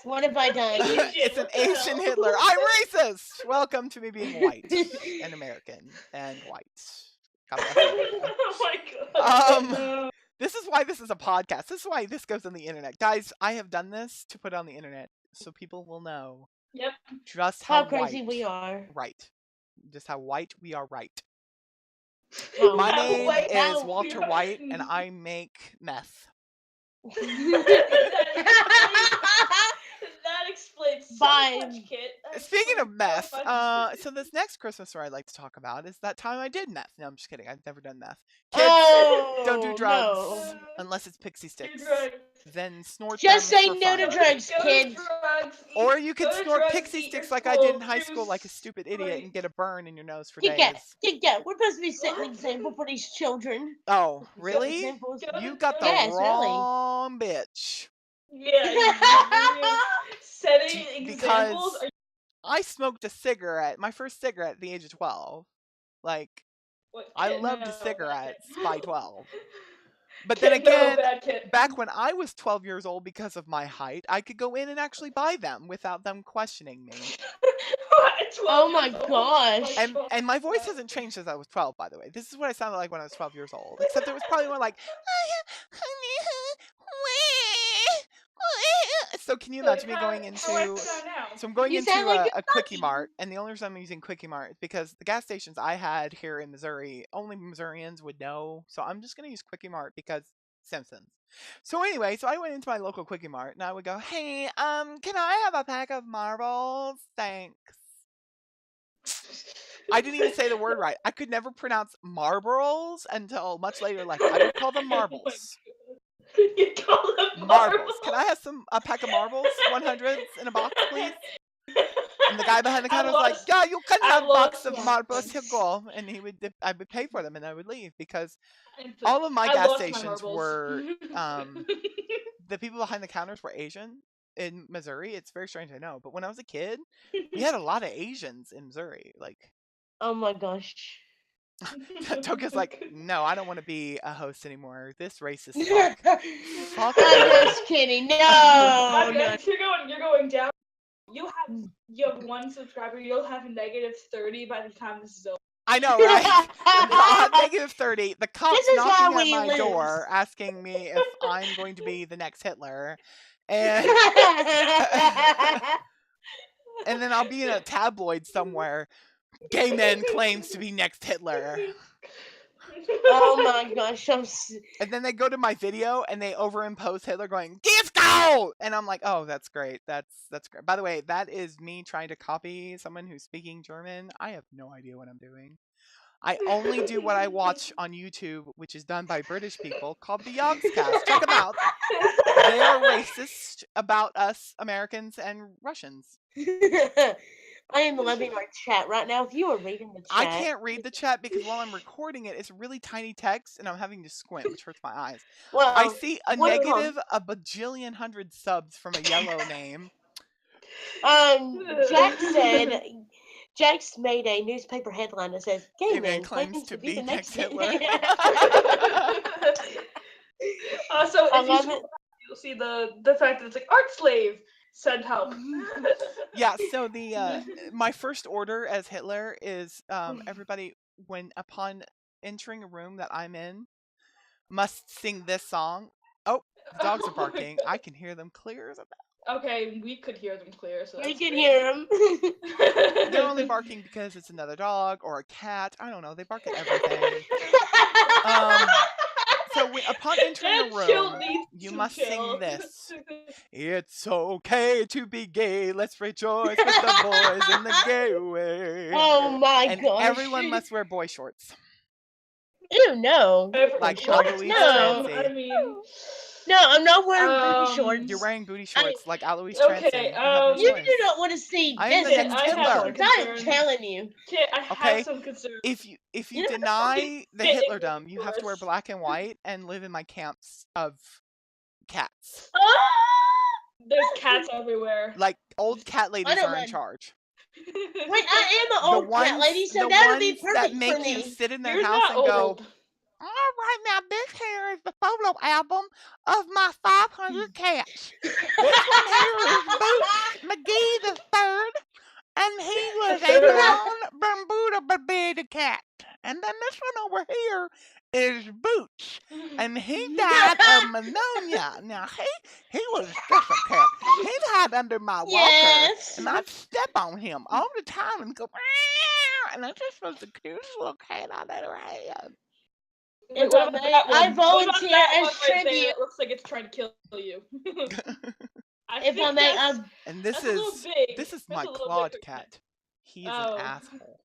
What have I done? It's an Asian Hitler. I'm racist. Welcome to me being white and American and white. Oh my god. This is why this is a podcast. This is why this goes on the internet. Guys, I have done this to put on the internet so people will know just how crazy we are. Right. Just how white we are right. Oh, my name is Walter White, and I make meth. That explains so much, Kit. Speaking of meth, so this next Christmas story I'd like to talk about is that time I did meth. No, I'm just kidding. I've never done meth. Kids, don't do drugs unless it's pixie sticks. Then snort just them say for no fun. to drugs, kids. Or you could snort pixie sticks like I did in high school like a stupid idiot and get a burn in your nose for days. KitCast, we're supposed to be setting an example for these children. Oh, really? You got the wrong bitch. Yeah. Setting examples. Because I smoked a cigarette, my first cigarette at the age of 12. Like, I loved cigarettes by 12. But then again, back when I was 12 years old, because of my height, I could go in and actually buy them without them questioning me. Oh my gosh. And my voice hasn't changed since I was 12, by the way. This is what I sounded like when I was 12 years old. Except it was probably more like, so can you imagine me going into, so I'm going into a Quickie Mart, and the only reason I'm using Quickie Mart is because the gas stations I had here in Missouri, only Missourians would know, so I'm just going to use Quickie Mart because Simpsons. So anyway, so I went into my local Quickie Mart, and I would go, hey, can I have a pack of marbles? Thanks. I didn't even say the word right. I could never pronounce Marlboros until much later. Like, I would call them marbles. You call them marbles. Can I have a pack of marbles? 100s in a box, please? And the guy behind the counter was like, yeah, you can have a box of marbles. Here, go. And I would pay for them and I would leave because all of my gas stations were, the people behind the counters were Asian. in Missouri. It's very strange, I know. But when I was a kid, we had a lot of Asians in Missouri. Like, oh my gosh. Toka's like, no, I don't want to be a host anymore. This racist fuck. Fuck I'm you. just kidding. No, no. You're going down. You have 1 subscriber. You'll have -30 by the time this is over. I know, right? I'll have -30. The cops This is knocking how at we my lose. door asking me if I'm going to be the next Hitler. And and then I'll be in a tabloid somewhere. Gay man claims to be next Hitler. Oh my gosh. And then they go to my video and they overimpose Hitler going, Disco! And I'm like, oh, that's great. That's great. By the way, that is me trying to copy someone who's speaking German. I have no idea what I'm doing. I only do what I watch on YouTube, which is done by British people, called the Yogscast. Check them out. They are racist about us Americans and Russians. I am loving our chat right now. If you are reading the chat. I can't read the chat because while I'm recording it, it's really tiny text and I'm having to squint, which hurts my eyes. Well, I see a negative a bajillion hundred subs from a yellow name. Jack's made a newspaper headline that says, Gay man claims to be the next Hitler. So if you'll see the fact that it's like, art slave, send help. Yeah, so my first order as Hitler is everybody, upon entering a room that I'm in, must sing this song. Oh, the dogs are barking. I can hear them clear as a bell. Okay, we could hear them clear. So we can hear them. They're only barking because it's another dog or a cat. I don't know. They bark at everything. So upon entering a room, you must sing this. It's okay to be gay. Let's rejoice with the boys in the gay way. Oh my gosh. And everyone must wear boy shorts. Ew, no. Like shorts? Alois No, Trancy. I mean... No, I'm not wearing booty shorts. You're wearing booty shorts like Alois okay, Trancy. You do not want to see I'm this the next Hitler. I'm telling you. I have some concern. If you deny the Hitlerdom, you have to wear black and white and live in my camps of cats. There's cats everywhere. Like old cat ladies are in charge. Wait, I am an old cat lady, so that would be perfect that make for me. you sit in their house and go, all right, now this here is the photo album of my 500 cats. This one here is Boots McGee the third, and he was a brown Bermuda Bermuda cat. And then this one over here is Boots, and he died of pneumonia. Now he was just a cat. He died under my walker, and I'd step on him all the time and go, meow, and that just was the cutest little cat I'd ever had. I volunteer as tribute. It looks like it's trying to kill you. And this is my Claude cat. He's an asshole.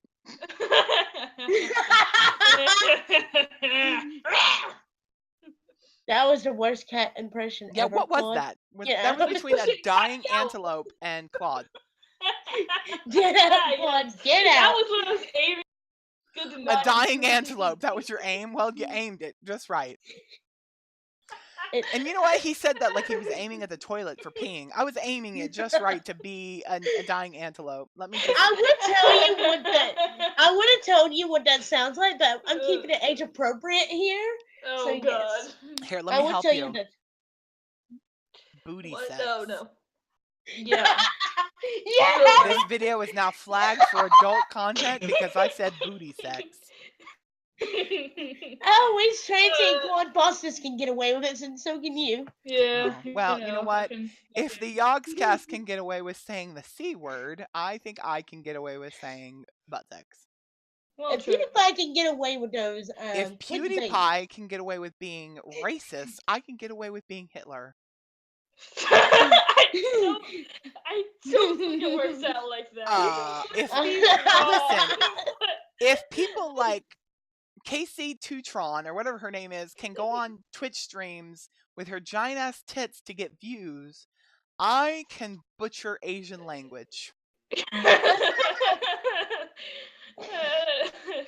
That was the worst cat impression ever. What was that? That was between a dying antelope and Claude. Get out, Claude. Get out. That was what I was aiming. A dying antelope. That was your aim? Well, you aimed it just right. And you know what? He said that like he was aiming at the toilet for peeing. I was aiming it just right to be a dying antelope. Let me just... I would have told you what that sounds like, but I'm keeping it age appropriate here. Oh, so, God. Yes. Here, let me help you. Booty sex. No. Yeah. Yeah. This video is now flagged for adult content because I said booty sex. Always Trancy and Claude Bostis can get away with it, and so can you. Yeah. Well, you know what? If the Yogscast can get away with saying the C word, I think I can get away with saying butt sex. Well, if PewDiePie can get away with those, if PewDiePie can get away with being racist, I can get away with being Hitler. I don't think it works out like that. If people like Casey Tutron or whatever her name is can go on Twitch streams with her giant ass tits to get views, I can butcher Asian language.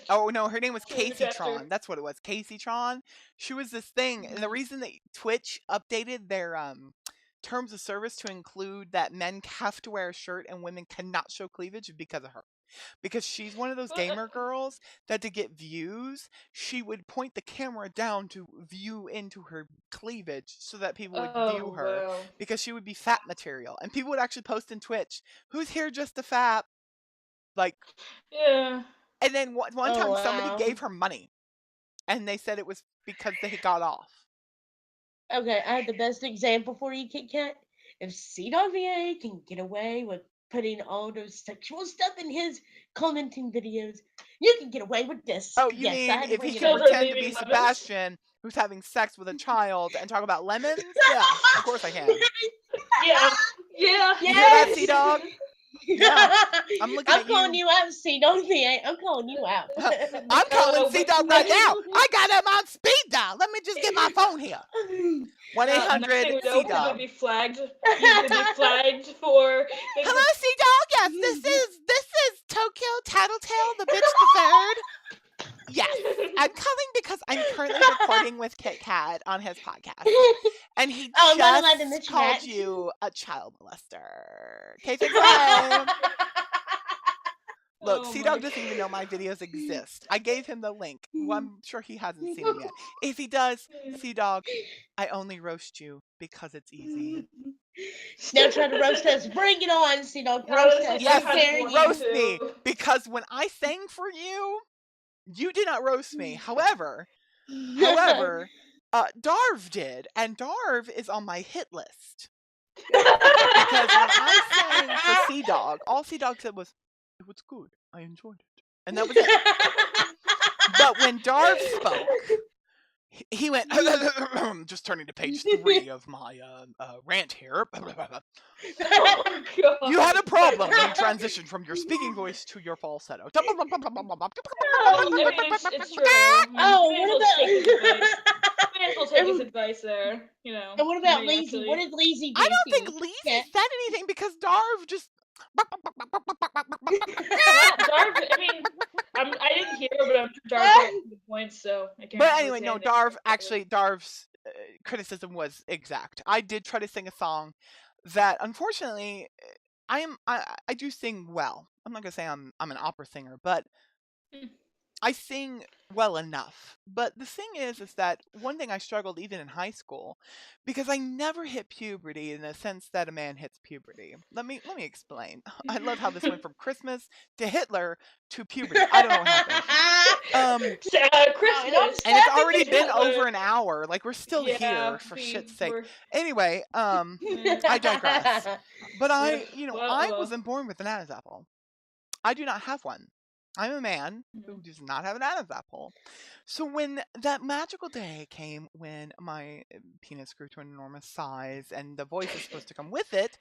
Oh no, her name was Caseytron. That's what it was, Caseytron. She was this thing, and the reason that Twitch updated their terms of service to include that men have to wear a shirt and women cannot show cleavage because of her. Because she's one of those gamer girls that to get views, she would point the camera down to view into her cleavage so that people would view her because she would be fat material. And people would actually post in Twitch, who's here just to fap? Like, yeah. And then one time somebody gave her money and they said it was because they got off. Okay, I have the best example for you, KitCat. If CWA can get away with putting all those sexual stuff in his commenting videos, you can get away with this. Oh, you mean if he can pretend to be Sebastian, who's having sex with a child, and talk about lemons? Yeah, of course I can. Yeah. You hear that, Sea-Dog? Yeah. I'm calling you out, C-Dog. I'm calling you out. I'm calling C-Dog right now. I got him on speed dial. Let me just get my phone here. 1-800 C-Dog. You'll be flagged. You will be flagged for. Hello, C-Dog. Yes, this is Tokyo Tattletale, the bitch the third. Yes, I'm calling because I'm currently recording with KitCat on his podcast, and he just called you a child molester. Okay, thanks. Bye. Look, C-Dog doesn't even know my videos exist. I gave him the link. Well, I'm sure he hasn't seen them yet. If he does, C-Dog, I only roast you because it's easy. Now try to roast us. Bring it on, C-Dog. Roast us. Yes, roast me. Because when I sang for you, you did not roast me. However, Darv did. And Darv is on my hit list. Because when I sang for C-Dog, all C-Dog said was, it was good. I enjoyed it. And that was it. But when Darv spoke, he went, just turning to page 3 of my rant here. You had a problem when you transitioned from your speaking voice to your falsetto. It's true. We'll take his advice there, you know. And what about Lazy? What did Lazy do? I don't think Lazy said anything because Darv just... Darv, I mean, I didn't hear, but I'm sure Darv got the points, so I can't. But anyway, no, Darv's criticism was exact. I did try to sing a song that, unfortunately, I do sing well. I'm not gonna say I'm an opera singer, but I sing well enough. But the thing is that one thing I struggled even in high school, because I never hit puberty in the sense that a man hits puberty. Let me explain. I love how this went from Christmas to Hitler to puberty. I don't know what happened. Christmas. And it's already been over an hour. Like, we're still here, for shit's sake. Anyway, I digress. But I wasn't born with an Adam's apple. I do not have one. I'm a man who does not have an Adam's apple. So when that magical day came when my penis grew to an enormous size and the voice is supposed to come with it,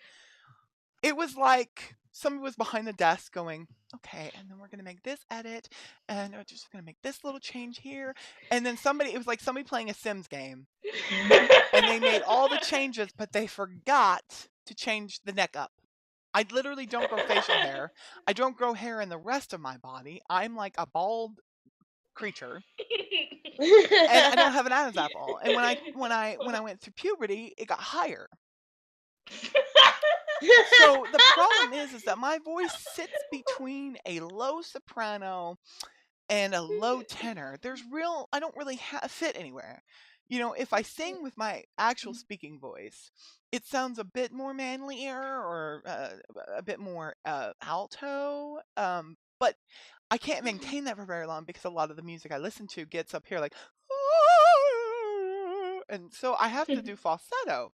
it was like somebody was behind the desk going, okay, and then we're going to make this edit, and we're just going to make this little change here. And then it was like somebody playing a Sims game. And they made all the changes, but they forgot to change the neck up. I literally don't grow facial hair. I don't grow hair in the rest of my body. I'm like a bald creature. And I don't have an Adam's apple. And when I went through puberty, it got higher. So the problem is that my voice sits between a low soprano and a low tenor. I don't really fit anywhere. You know, if I sing with my actual speaking voice, it sounds a bit more manlier or a bit more alto. But I can't maintain that for very long because a lot of the music I listen to gets up here like, and so I have to do falsetto.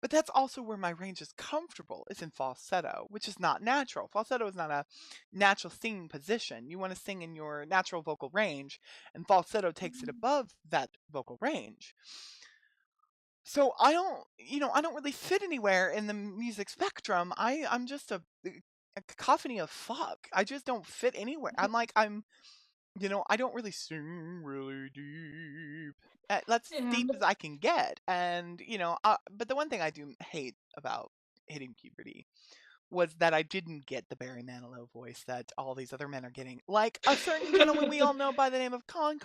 But that's also where my range is comfortable, is in falsetto, which is not natural. Falsetto is not a natural singing position. You want to sing in your natural vocal range, and falsetto takes it above that vocal range. So I don't really fit anywhere in the music spectrum. I'm just a cacophony of fuck. I just don't fit anywhere. I don't really sing really deep. That's as deep as I can get. And, but the one thing I do hate about hitting puberty was that I didn't get the Barry Manilow voice that all these other men are getting. Like a certain gentleman we all know by the name of Con,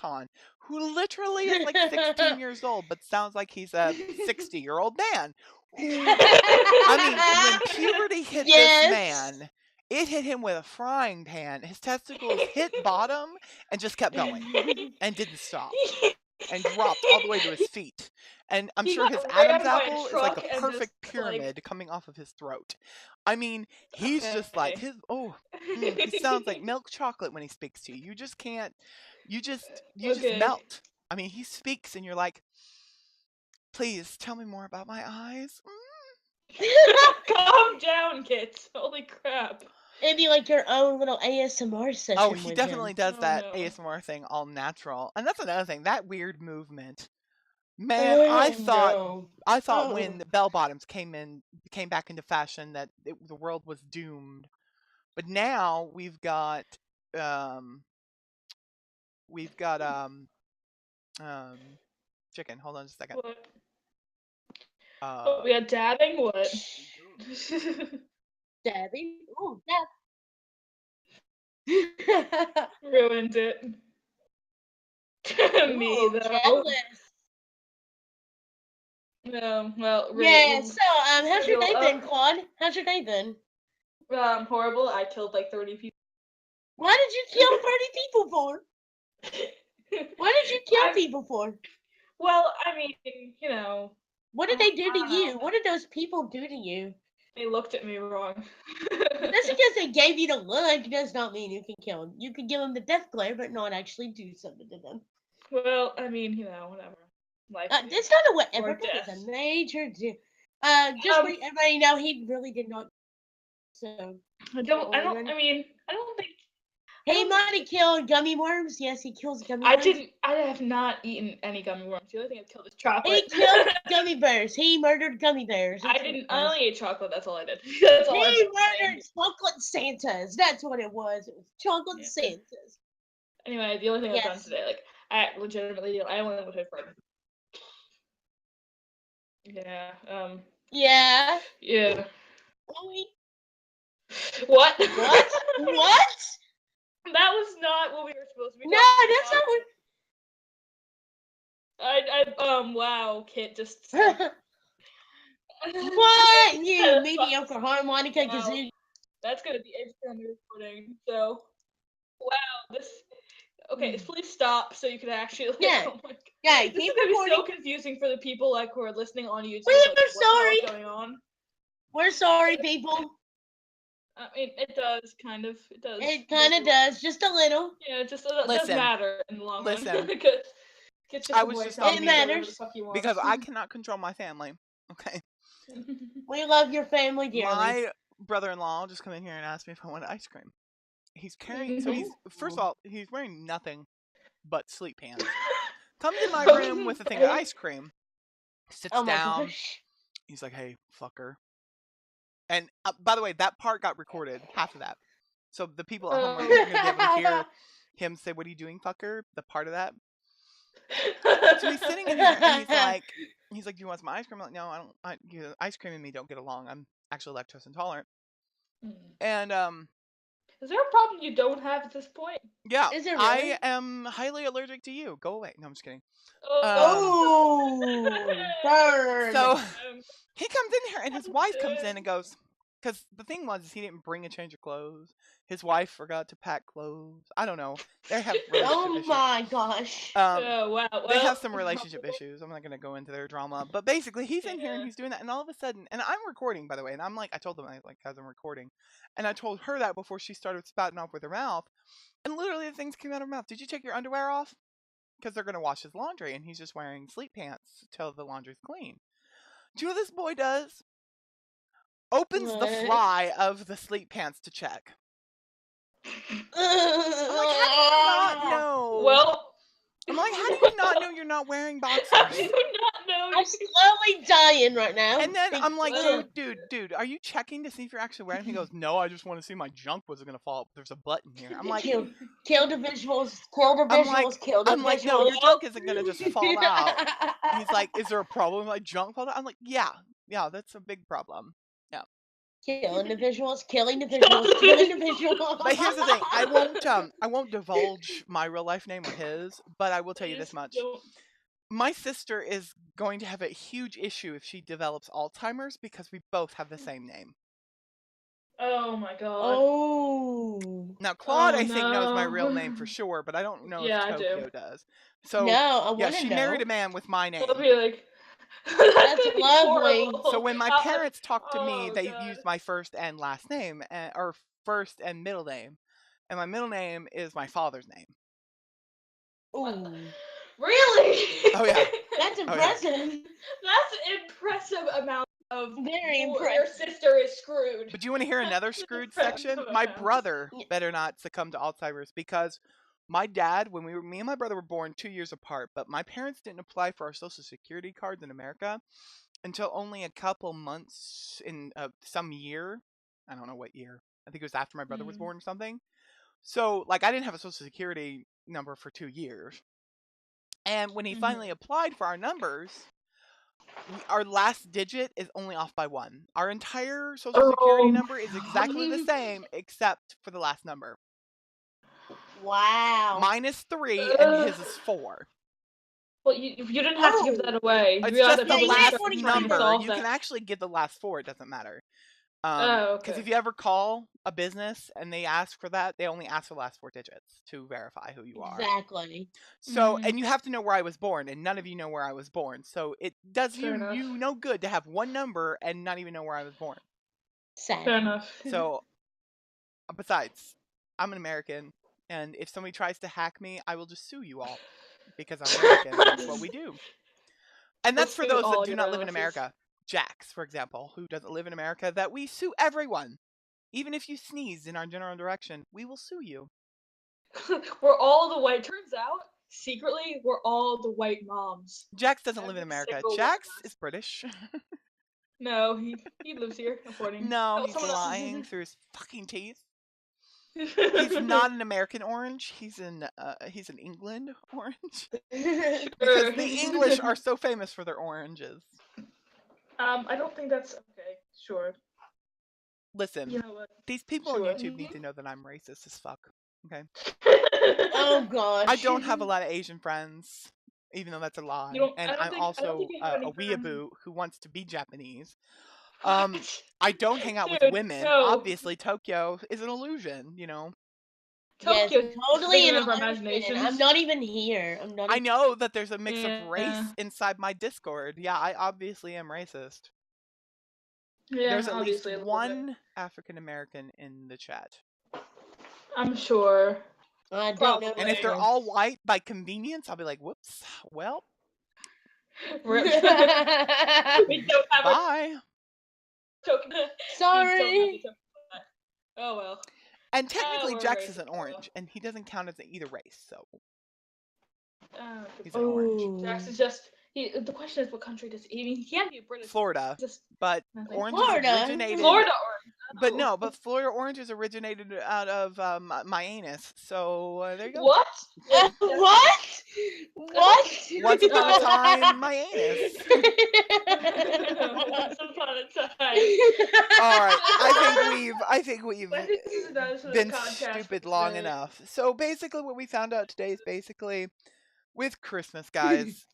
who literally is like 16 years old, but sounds like he's a 60-year-old man. I mean, when puberty hit Yes. this man, it hit him with a frying pan. His testicles hit bottom and just kept going and didn't stop and dropped all the way to his feet. And I'm He sure got his ran Adam's by a apple is like a truck and perfect just, pyramid coming off of his throat. I mean, he's just like Okay. he sounds like milk chocolate when he speaks to you. You just can't, you just Okay. melt. I mean, he speaks and you're like, please tell me more about my eyes. Calm down, kids. Holy crap. It'd be like your own little ASMR session. Oh, he with definitely him. does Oh, that no. ASMR thing all natural. And that's another thing, that weird movement. Man, I thought Oh. when the bell bottoms came back into fashion that the world was doomed. But now we've got chicken. Hold on just a second. What? We got dabbing? What? Dabbing? Oh, dab. Ruined it. Me, Ooh, though. jealous. No, well, Yeah, so, how's your day been, Claude? How's your day been? Horrible. I killed like 30 people. Why did you kill 30 people for? What did you kill people for? Well, I mean, you know. What did they do to you? know. What did those people do to you? They looked at me wrong. Just because they gave you the look does not mean you can kill them. You can give them the death glare, but not actually do something to them. Well, I mean, you know, whatever. Life It's not a whatever. or That was death. a major just let everybody know he really did not. So I don't think. He might have killed gummy worms. Yes, he kills gummy worms. I have not eaten any gummy worms. The only thing I've killed is chocolate. He killed gummy bears. He murdered gummy bears. I only ate chocolate. That's all I did. That's all He murdered chocolate Santas. That's what it was. It was chocolate Santas. Anyway, the only thing I've done today, like, I legitimately, I only went with friend. Yeah. Yeah. Yeah. What? What? What? That was not what we were supposed to be. No, that's not what. Wow, Kit, just. What? You mediocre harmonica kazoo. That's gonna be extra on the recording. So, wow, this. Okay, please stop so you can actually. Like, Yeah. oh my God. Yeah, this keep is gonna recording. be so confusing for the people like who are listening on YouTube. We're like, sorry. What's going on? We're sorry, people. I mean, it does kind of. It does. It kind of does, just a little. Yeah, it just does matter in the long run. I was just on mute matters because I cannot control my family. Okay. We love your family dearly. My brother-in-law just come in here and asked me if I wanted ice cream. He's carrying. So he's first of all he's wearing nothing but sleep pants. Comes in my room with a thing of ice cream. Sits down. Gosh. He's like, "Hey, fucker." And by the way, that part got recorded. Half of that. So the people at home are going to be able to hear him say, "What are you doing, fucker?" The part of that. So he's sitting in here and he's like, "Do you want some ice cream?" I'm like, "No, I don't. Ice cream and me don't get along. I'm actually lactose intolerant." And is there a problem you don't have at this point? Yeah, is there really? I am highly allergic to you. Go away. No, I'm just kidding. Burn. So he comes in here and his wife comes in and goes, because the thing was he didn't bring a change of clothes. His wife forgot to pack clothes. I don't know. They have relationship issues. My gosh. Wow. They have some relationship issues. I'm not going to go into their drama. But basically, he's in here and he's doing that. And all of a sudden, and I'm recording, by the way. And I'm like, I told them, guys, I'm recording. And I told her that before she started spouting off with her mouth. And literally the things came out of her mouth. Did you take your underwear off? Because they're going to wash his laundry. And he's just wearing sleep pants till the laundry's clean. Do you know what this boy does? Opens the fly of the sleep pants to check. I'm like, how do you not know? Well, I'm like, how do you not know you're not wearing boxers? How do you not know? I'm slowly dying right now. And then I'm like, dude, are you checking to see if you're actually wearing them? He goes, no, I just want to see my junk wasn't going to fall. There's a button here. I'm like, kill the visuals, kill the visuals, kill the visuals. I'm like, no, your junk isn't going to just fall out. He's like, is there a problem with my junk fall out? I'm like, yeah, that's a big problem. Yeah. Killing the visuals, killing the visuals, killing the visuals. But here's the thing, I won't divulge my real life name or his, but I will tell you this much. My sister is going to have a huge issue if she develops Alzheimer's because we both have the same name. Oh my god. Oh. Now, Claude, Oh, I think, knows my no. real name for sure, but I don't know Yeah, if I do. Tokyo does. So, No, I yeah, want to she know. married a man with my name. It'll be like, That's gonna be lovely. horrible. So when my parents talk to me, Oh, they God. use my first and last name, or first and middle name. And my middle name is my father's name. Ooh. Really? Oh, yeah. That's Oh, yeah. impressive. That's an impressive amount of Very your impressive. sister is screwed. But do you want to hear another That's an screwed impressive section? My amount. brother better not succumb to Alzheimer's because my dad, when me and my brother were born 2 years apart, but my parents didn't apply for our Social Security cards in America until only a couple months in some year. I don't know what year. I think it was after my brother was born or something. So, like, I didn't have a Social Security number for 2 years. And when he finally applied for our numbers, our last digit is only off by 1. Our entire Social Security number is exactly the same except for the last number. Wow. Mine is 3 and his is 4. Well, you didn't have to give that away. It's You just have the to last try and number. solve You that. can actually give the last 4. It doesn't matter. Okay. Because if you ever call a business and they ask for that, they only ask for the last 4 digits to verify who you are. Exactly. So, and you have to know where I was born, and none of you know where I was born. So it does Fair enough. you no good to have one number and not even know where I was born. Sad. Fair enough. So, besides, I'm an American, and if somebody tries to hack me, I will just sue you all because I'm American. That's what we do. And that's for Sue those that all do your not live in relatives. America. Jax, for example, who doesn't live in America, that we sue everyone. Even if you sneeze in our general direction, we will sue you. We're all the white. Turns out, secretly, we're all the white moms. Jax doesn't live in Every America. single one Jax of us. is British. No, he lives here, according. No, Oh, he's someone else. lying through his fucking teeth. He's not an American orange. He's an England orange. Because the English are so famous for their oranges. I don't think that's okay. Sure. Listen, You know what? these people Sure. on YouTube need to know that I'm racist as fuck. Okay. Oh gosh. I don't have a lot of Asian friends, even though that's a lie. You don't- And I don't I'm think- I don't also think you have a any friends. weeaboo who wants to be Japanese. What? I don't hang out with Dude, women. no. Obviously, Tokyo is an illusion, you know. Yes, Tokyo totally bigger an than our illusion. imaginations. I'm not even here. I'm not. I know that there's a mix of race Yeah. inside my Discord. Yeah, I obviously am racist. Yeah, There's at least obviously a little one African American in the chat. bit. I'm sure. I don't know. And if they're all white by convenience, I'll be like, whoops, well, We don't have bye. a token. Sorry. Oh well. And technically, we're Jax is racist, an orange, and he doesn't count as either race, so he's an Ooh. orange. Jax is just. The question is, what country does he? I mean, he can't be British. Florida, Just but nothing. oranges Florida? originated. Florida orange. But no, but Florida oranges originated out of my anus. So there you go. What? What? What? Once upon a time, my anus. Once upon a time. All right, I think we've I think this is nice for the been podcast stupid for long today. enough. So basically, what we found out today is basically with Christmas, guys,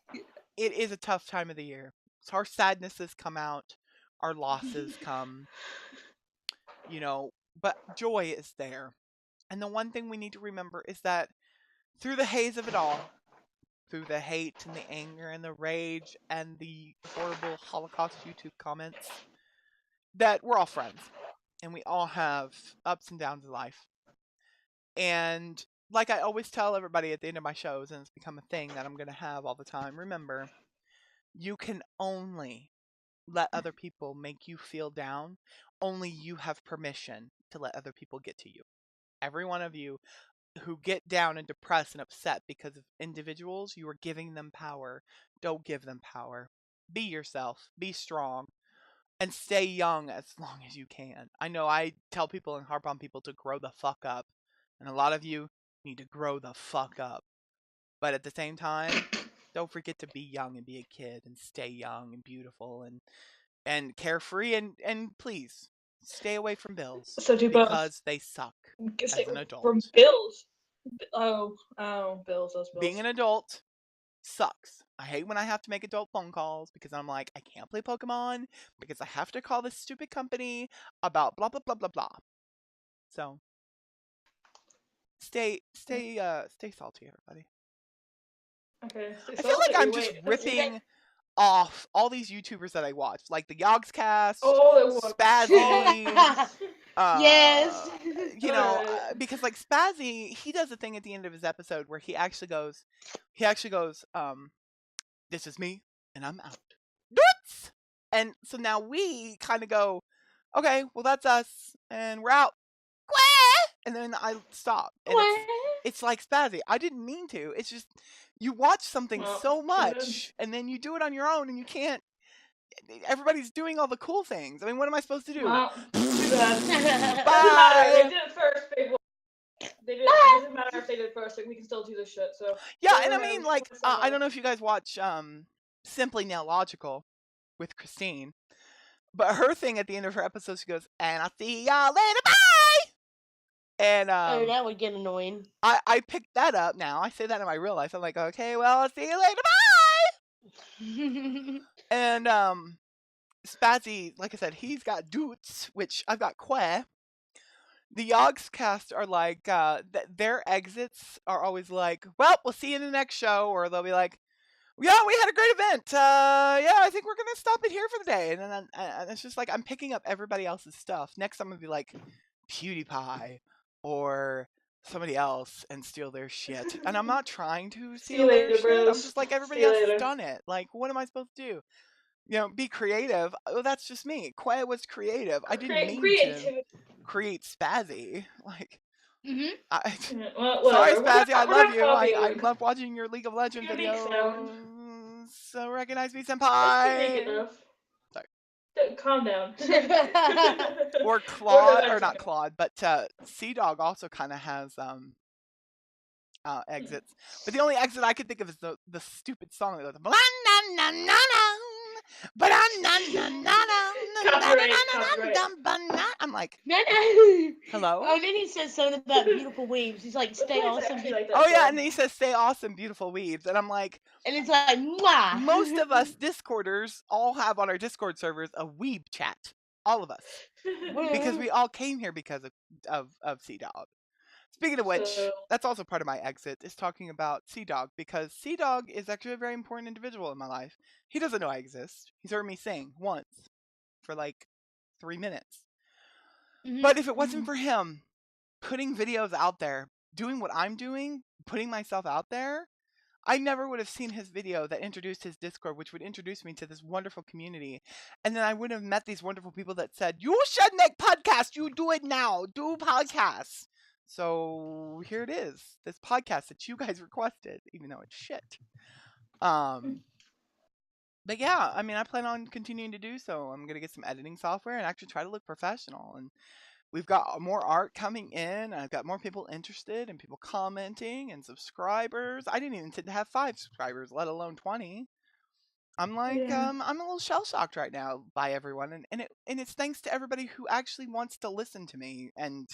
it is a tough time of the year. So our sadnesses come out, our losses come, you know, but joy is there. And the one thing we need to remember is that through the haze of it all, through the hate and the anger and the rage and the horrible Holocaust YouTube comments, that we're all friends and we all have ups and downs in life. And like I always tell everybody at the end of my shows, and it's become a thing that I'm going to have all the time, remember, you can only let other people make you feel down. Only you have permission to let other people get to you. Every one of you who get down and depressed and upset because of individuals, you are giving them power. Don't give them power. Be yourself. Be strong. And stay young as long as you can. I know I tell people and harp on people to grow the fuck up. And a lot of you need to grow the fuck up. But at the same time, don't forget to be young and be a kid and stay young and beautiful and carefree and please stay away from bills. So do because they suck as Stay an adult. From bills. Oh, bills. Those bills. Being an adult Sucks. I hate when I have to make adult phone calls because I'm like, I can't play Pokemon because I have to call this stupid company about blah blah blah blah blah. So stay salty, everybody. Okay. I feel like I'm just ripping off all these YouTubers that I watch, like the Yogscast, Spazzy. Yes. Because like Spazzy, he does a thing at the end of his episode where he actually goes, this is me, and I'm out. Doots! And so now we kind of go, okay, well that's us, and we're out. And then I stop. And it's like Spazzy. I didn't mean to. It's just you watch something so much, and then you do it on your own, and you can't. Everybody's doing all the cool things. I mean, what am I supposed to do? Well, too bad. Bye. They did it first. They did. It doesn't matter if they did it first. Like, we can still do this shit. So yeah, and I mean, like, I don't know if you guys watch Simply Nailogical with Christine, but her thing at the end of her episode, she goes, "And I'll see y'all later, bye." And oh, that would get annoying. I picked that up now. I say that in my real life. I'm like, okay, well, I'll see you later, bye. And Spazzy, like I said, he's got Doots, which I've got Que. The Yogscast are like, their exits are always like, well, we'll see you in the next show, or they'll be like, yeah, we had a great event. Yeah, I think we're gonna stop it here for the day. And then it's just like I'm picking up everybody else's stuff. Next, I'm gonna be like PewDiePie or somebody else and steal their shit. And I'm not trying to steal their shit. I'm just like everybody else has done it. Like, what am I supposed to do? You know, be creative. Oh, that's just me. Que was creative. I didn't mean to create Spazzy. Like, sorry, Spazzy. I love you. I love watching your League of Legends videos. So recognize me, senpai. Sorry. Calm down. Or Claude, or not Claude, but Sea Dog also kind of has exits. But the only exit I could think of is the stupid song that goes I'm like, hello? Oh, and then he says something about beautiful weaves. He's like, stay awesome. Oh yeah, and then he says, stay awesome, beautiful weaves. And I'm like, and it's like, mwah. Most of us Discorders all have on our Discord servers a weeb chat. All of us. Because we all came here because of Sea Dog. Speaking of which, that's also part of my exit, is talking about Sea Dog, because Sea Dog is actually a very important individual in my life. He doesn't know I exist. He's heard me sing once for like 3 minutes. But if it wasn't for him putting videos out there, doing what I'm doing, putting myself out there, I never would have seen his video that introduced his Discord, which would introduce me to this wonderful community. And then I would have met these wonderful people that said, you should make podcasts. You do it now. Do podcasts. So here it is, this podcast that you guys requested, even though it's shit. But yeah, I mean, I plan on continuing to do so. I'm going to get some editing software and actually try to look professional. And we've got more art coming in. I've got more people interested and people commenting and subscribers. I didn't even intend to have 5 subscribers, let alone 20. I'm like, I'm a little shell-shocked right now by everyone. And it's thanks to everybody who actually wants to listen to me, and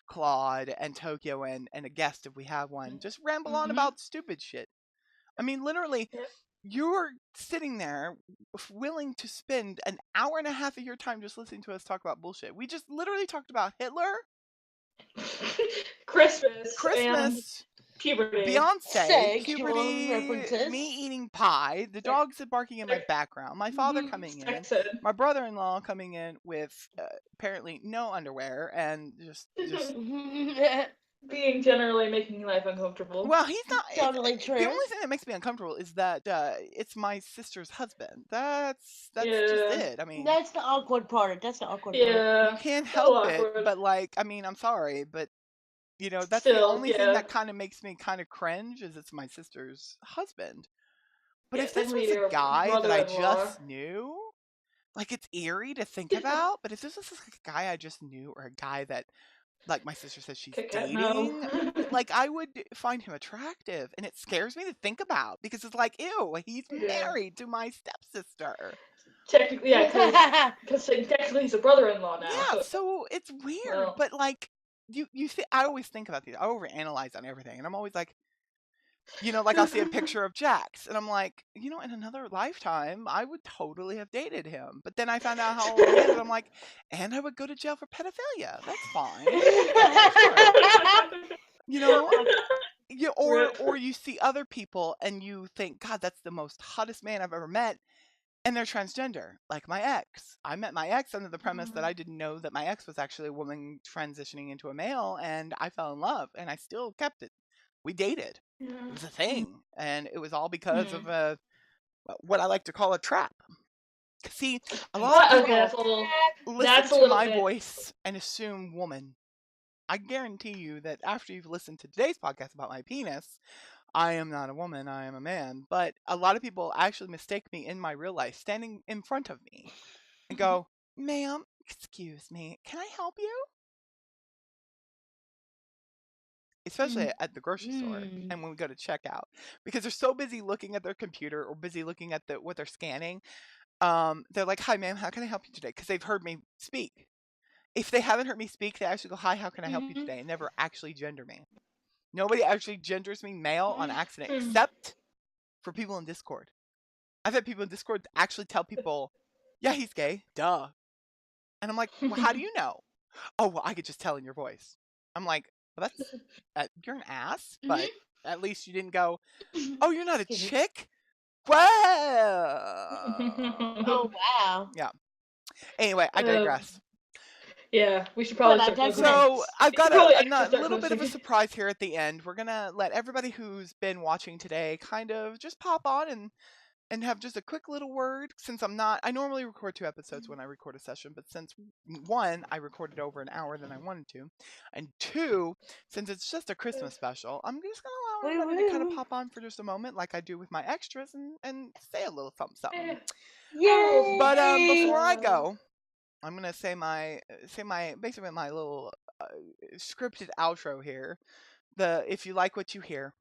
Claude and Tokyo and a guest if we have one, just ramble on about stupid shit. I mean, literally, you're sitting there willing to spend an hour and a half of your time just listening to us talk about bullshit. We just literally talked about Hitler, Christmas, puberty, Beyonce, puberty, me eating pie, the dogs barking in my background, my father coming in, my brother-in-law coming in with apparently no underwear, and just being generally making life uncomfortable. Well, he's not totally true. The only thing that makes me uncomfortable is that it's my sister's husband. That's just it. I mean, that's the awkward part. Part. You can't help it, but like, I mean, I'm sorry, but you know, that's the only thing that kind of makes me kind of cringe, is it's my sister's husband. But if this was a guy that I just knew, like, it's eerie to think about, but if this was like a guy I just knew, or a guy that, like my sister says she's dating, like, I would find him attractive, and it scares me to think about, because it's like, ew, he's married to my stepsister. Technically, yeah, because technically he's a brother-in-law now. Yeah, so it's weird, but like, you I always think about these. I overanalyze on everything, and I'm always like, You know, like I'll see a picture of Jax, and I'm like, you know, in another lifetime, I would totally have dated him. But then I found out how old he is, and I'm like, and I would go to jail for pedophilia. That's fine. Yeah, sure. You know, or you see other people and you think, God, that's the most hottest man I've ever met, and they're transgender, like my ex. I met my ex under the premise that I didn't know that my ex was actually a woman transitioning into a male, and I fell in love, and I still kept it. We dated. It was a thing, and it was all because of what I like to call a trap. See, a lot of people listen to my voice and assume woman. I guarantee you that after you've listened to today's podcast about my penis, I am not a woman, I am a man. But a lot of people actually mistake me in my real life, standing in front of me, and go, ma'am, excuse me, can I help you? Especially at the grocery store and when we go to checkout. Because they're so busy looking at their computer or busy looking at what they're scanning. They're like, hi, ma'am, how can I help you today? Because they've heard me speak. If they haven't heard me speak, they actually go, hi, how can I help you today? And never actually gender me. Nobody actually genders me male on accident, except for people in Discord. I've had people in Discord actually tell people, yeah, he's gay, duh. And I'm like, well, how do you know? Oh, well, I could just tell in your voice. I'm like, well, you're an ass, but at least you didn't go, oh, you're not a chick? Well. Oh, wow. Yeah. Anyway, I digress. Yeah, we should probably start. So I've got a little bit of a surprise here at the end. We're gonna let everybody who's been watching today kind of just pop on and have just a quick little word. Since I normally record 2 episodes when I record a session, but since 1, I recorded over an hour than I wanted to, and 2, since it's just a Christmas special, I'm just gonna allow everybody to kind of pop on for just a moment, like I do with my extras, and say a little something. Yay! But before I go, I'm gonna say basically my little scripted outro here. If you like what you hear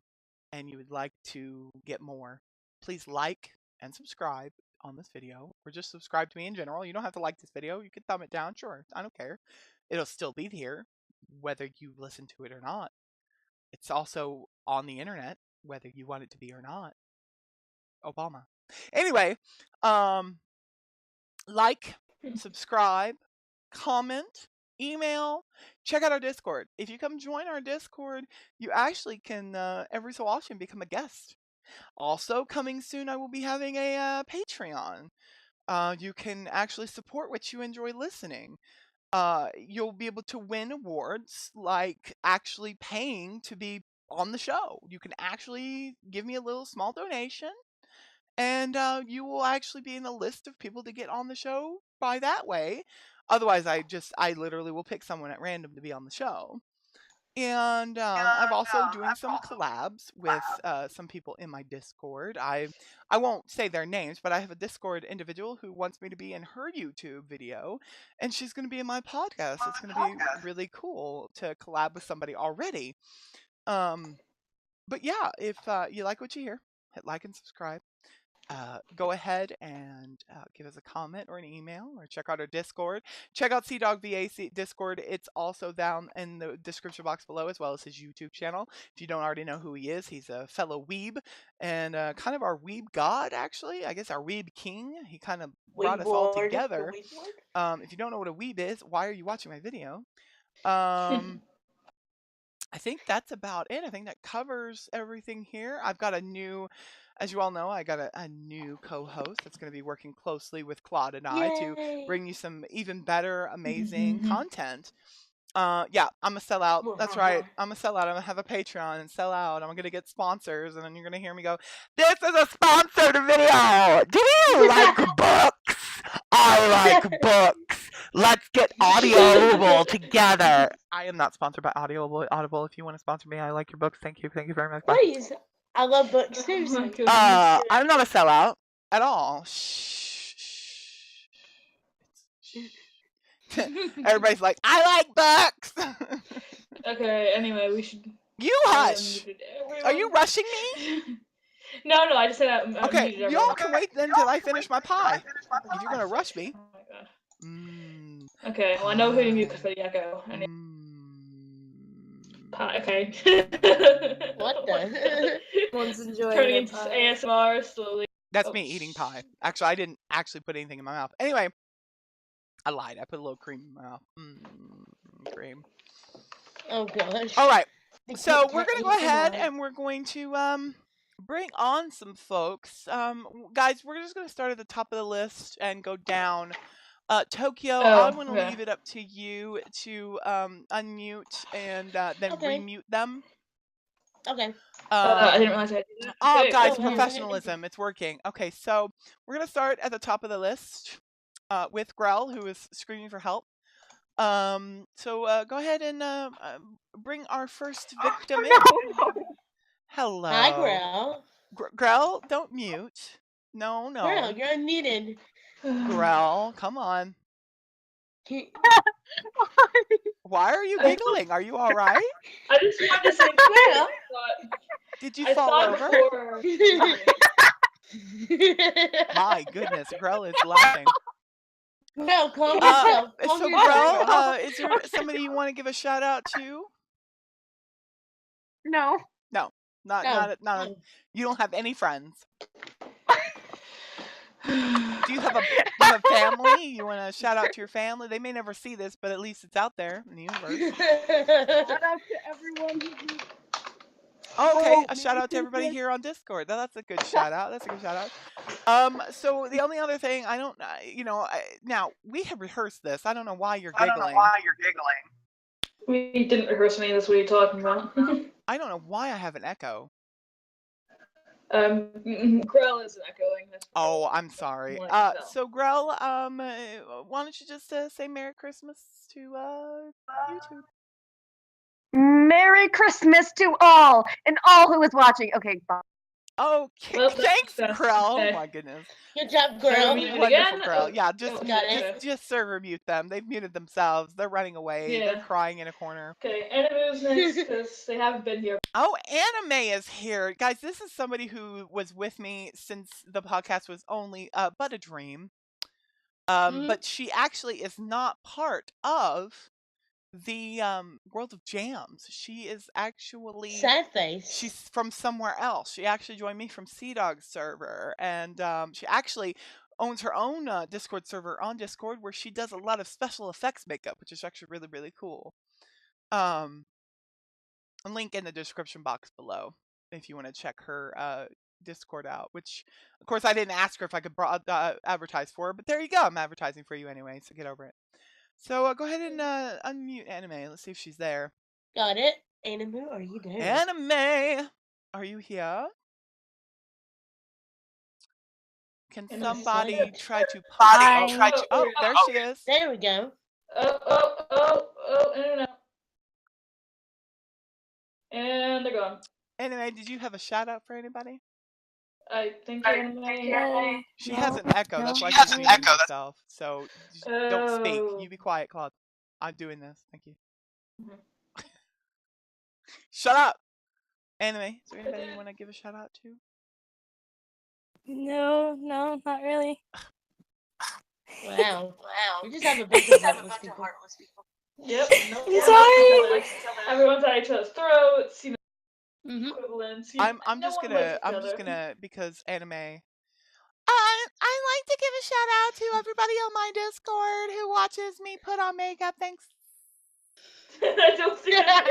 and you would like to get more, please like and subscribe on this video, or just subscribe to me in general. You don't have to like this video. You can thumb it down. Sure, I don't care. It'll still be here whether you listen to it or not. It's also on the internet whether you want it to be or not. Obama. Anyway, like, subscribe, comment, email, check out our Discord. If you come join our Discord, you actually can every so often become a guest. Also, coming soon, I will be having a Patreon. You can actually support what you enjoy listening. You'll be able to win awards, like actually paying to be on the show. You can actually give me a little small donation, and you will actually be in a list of people to get on the show by that way. Otherwise, I literally will pick someone at random to be on the show. And I'm also doing some collabs with some people in my Discord. I won't say their names, but I have a Discord individual who wants me to be in her YouTube video, and she's going to be in my podcast. It's going to be really cool to collab with somebody already. But yeah, if you like what you hear, hit like and subscribe. Go ahead and give us a comment or an email, or check out our Discord. Check out CDogVA Discord. It's also down in the description box below, as well as his YouTube channel. If you don't already know who he is, he's a fellow weeb and kind of our weeb god, actually. I guess our weeb king. He kind of brought us all together. If you don't know what a weeb is, why are you watching my video? I think that's about it. I think that covers everything here. I've got as you all know, I got a new co-host that's going to be working closely with Claude and I to bring you some even better, amazing content. Yeah, I'm a sellout. That's right. I'm a sellout. I'm going to have a Patreon and sell out. I'm going to get sponsors, and then you're going to hear me go, this is a sponsored video. Do you like books? I like books. Let's get Audible together. I am not sponsored by Audible. If you want to sponsor me, I like your books. Thank you. Thank you very much. Please. I love books too. I'm not a sellout at all. Shh. Everybody's like, I like books. Okay, anyway, we should... You hush. Are you rushing me? No, I just said I'm okay, y'all can wait then until I finish my pie. If you're going to rush me. Oh my god. Okay, well I know who to mute for the echo. Pie, okay. What the? Everyone's enjoying turning their into pie. ASMR slowly. That's me eating pie. Actually, I didn't actually put anything in my mouth. Anyway, I lied. I put a little cream in my mouth. Cream. Oh gosh. All right. The So Kit we're Kat gonna go ahead ASMR. and we're going to bring on some folks. Guys, we're just gonna start at the top of the list and go down. Tokyo, I want to leave it up to you to unmute and then remute them. Okay. I didn't realize I did that. Oh, Okay. guys, professionalism. It's working. Okay, so we're going to start at the top of the list with Grell, who is screaming for help. So go ahead and bring our first victim in. Hello. Hi, Grell. Grell, don't mute. No. Grell, you're unmuted. Grell, come on. Why are you giggling? Are you all right? I just wanted to say Grell. Did you fall over? My goodness, Grell is laughing. Grell, calm yourself. So Grell, is there somebody you want to give a shout out to? No. No. Not. You don't have any friends. Do you have family? You want to shout out to your family? They may never see this, but at least it's out there in the universe. Shout out to everyone who. Oh, okay, a shout out to everybody here on Discord. That's a good shout out. So the only other thing, I don't, now we have rehearsed this. I don't know why you're giggling. We didn't rehearse any of this. What are you talking about? I don't know why I have an echo. Grell isn't echoing. Oh, I'm sorry. So Grell, why don't you just say Merry Christmas to YouTube? Merry Christmas to all and all who is watching. Okay, bye. Okay, thanks, Grell. Oh my goodness. Good job, Grell. Wonderful, Grell. Yeah, just server mute them. They've muted themselves. They're running away. Yeah. They're crying in a corner. Okay, Anime's next because they haven't been here. Oh, Anime is here, guys. This is somebody who was with me since the podcast was only but a dream. But she actually is not part of the World of Jams. She is actually sad face. She's from somewhere else. She actually joined me from Dog's server, and she actually owns her own Discord server on Discord where she does a lot of special effects makeup, which is actually really, really cool. A link in the description box below if you want to check her Discord out, which of course I didn't ask her if I could advertise for her, but there you go. I'm advertising for you anyway, so get over it. So go ahead and unmute Anime. Let's see if she's there. Got it. Anime, are you there? Anime, are you here? Can somebody try to Oh, there she is. There we go. No. And they're gone. Anime, did you have a shout out for anybody? I think Anime. She has an echo. That's why she's muting herself. So don't speak. You be quiet, Claude. I'm doing this. Thank you. Shut up. Anime, is there anybody you want to give a shout out to? No, not really. Wow. You just have a bunch of heartless people. Yep. I'm sorry. Everyone's at each other's throats. Equivalents. I'm just gonna because Anime. I like to give a shout out to everybody on my Discord who watches me put on makeup. Thanks. I don't see that.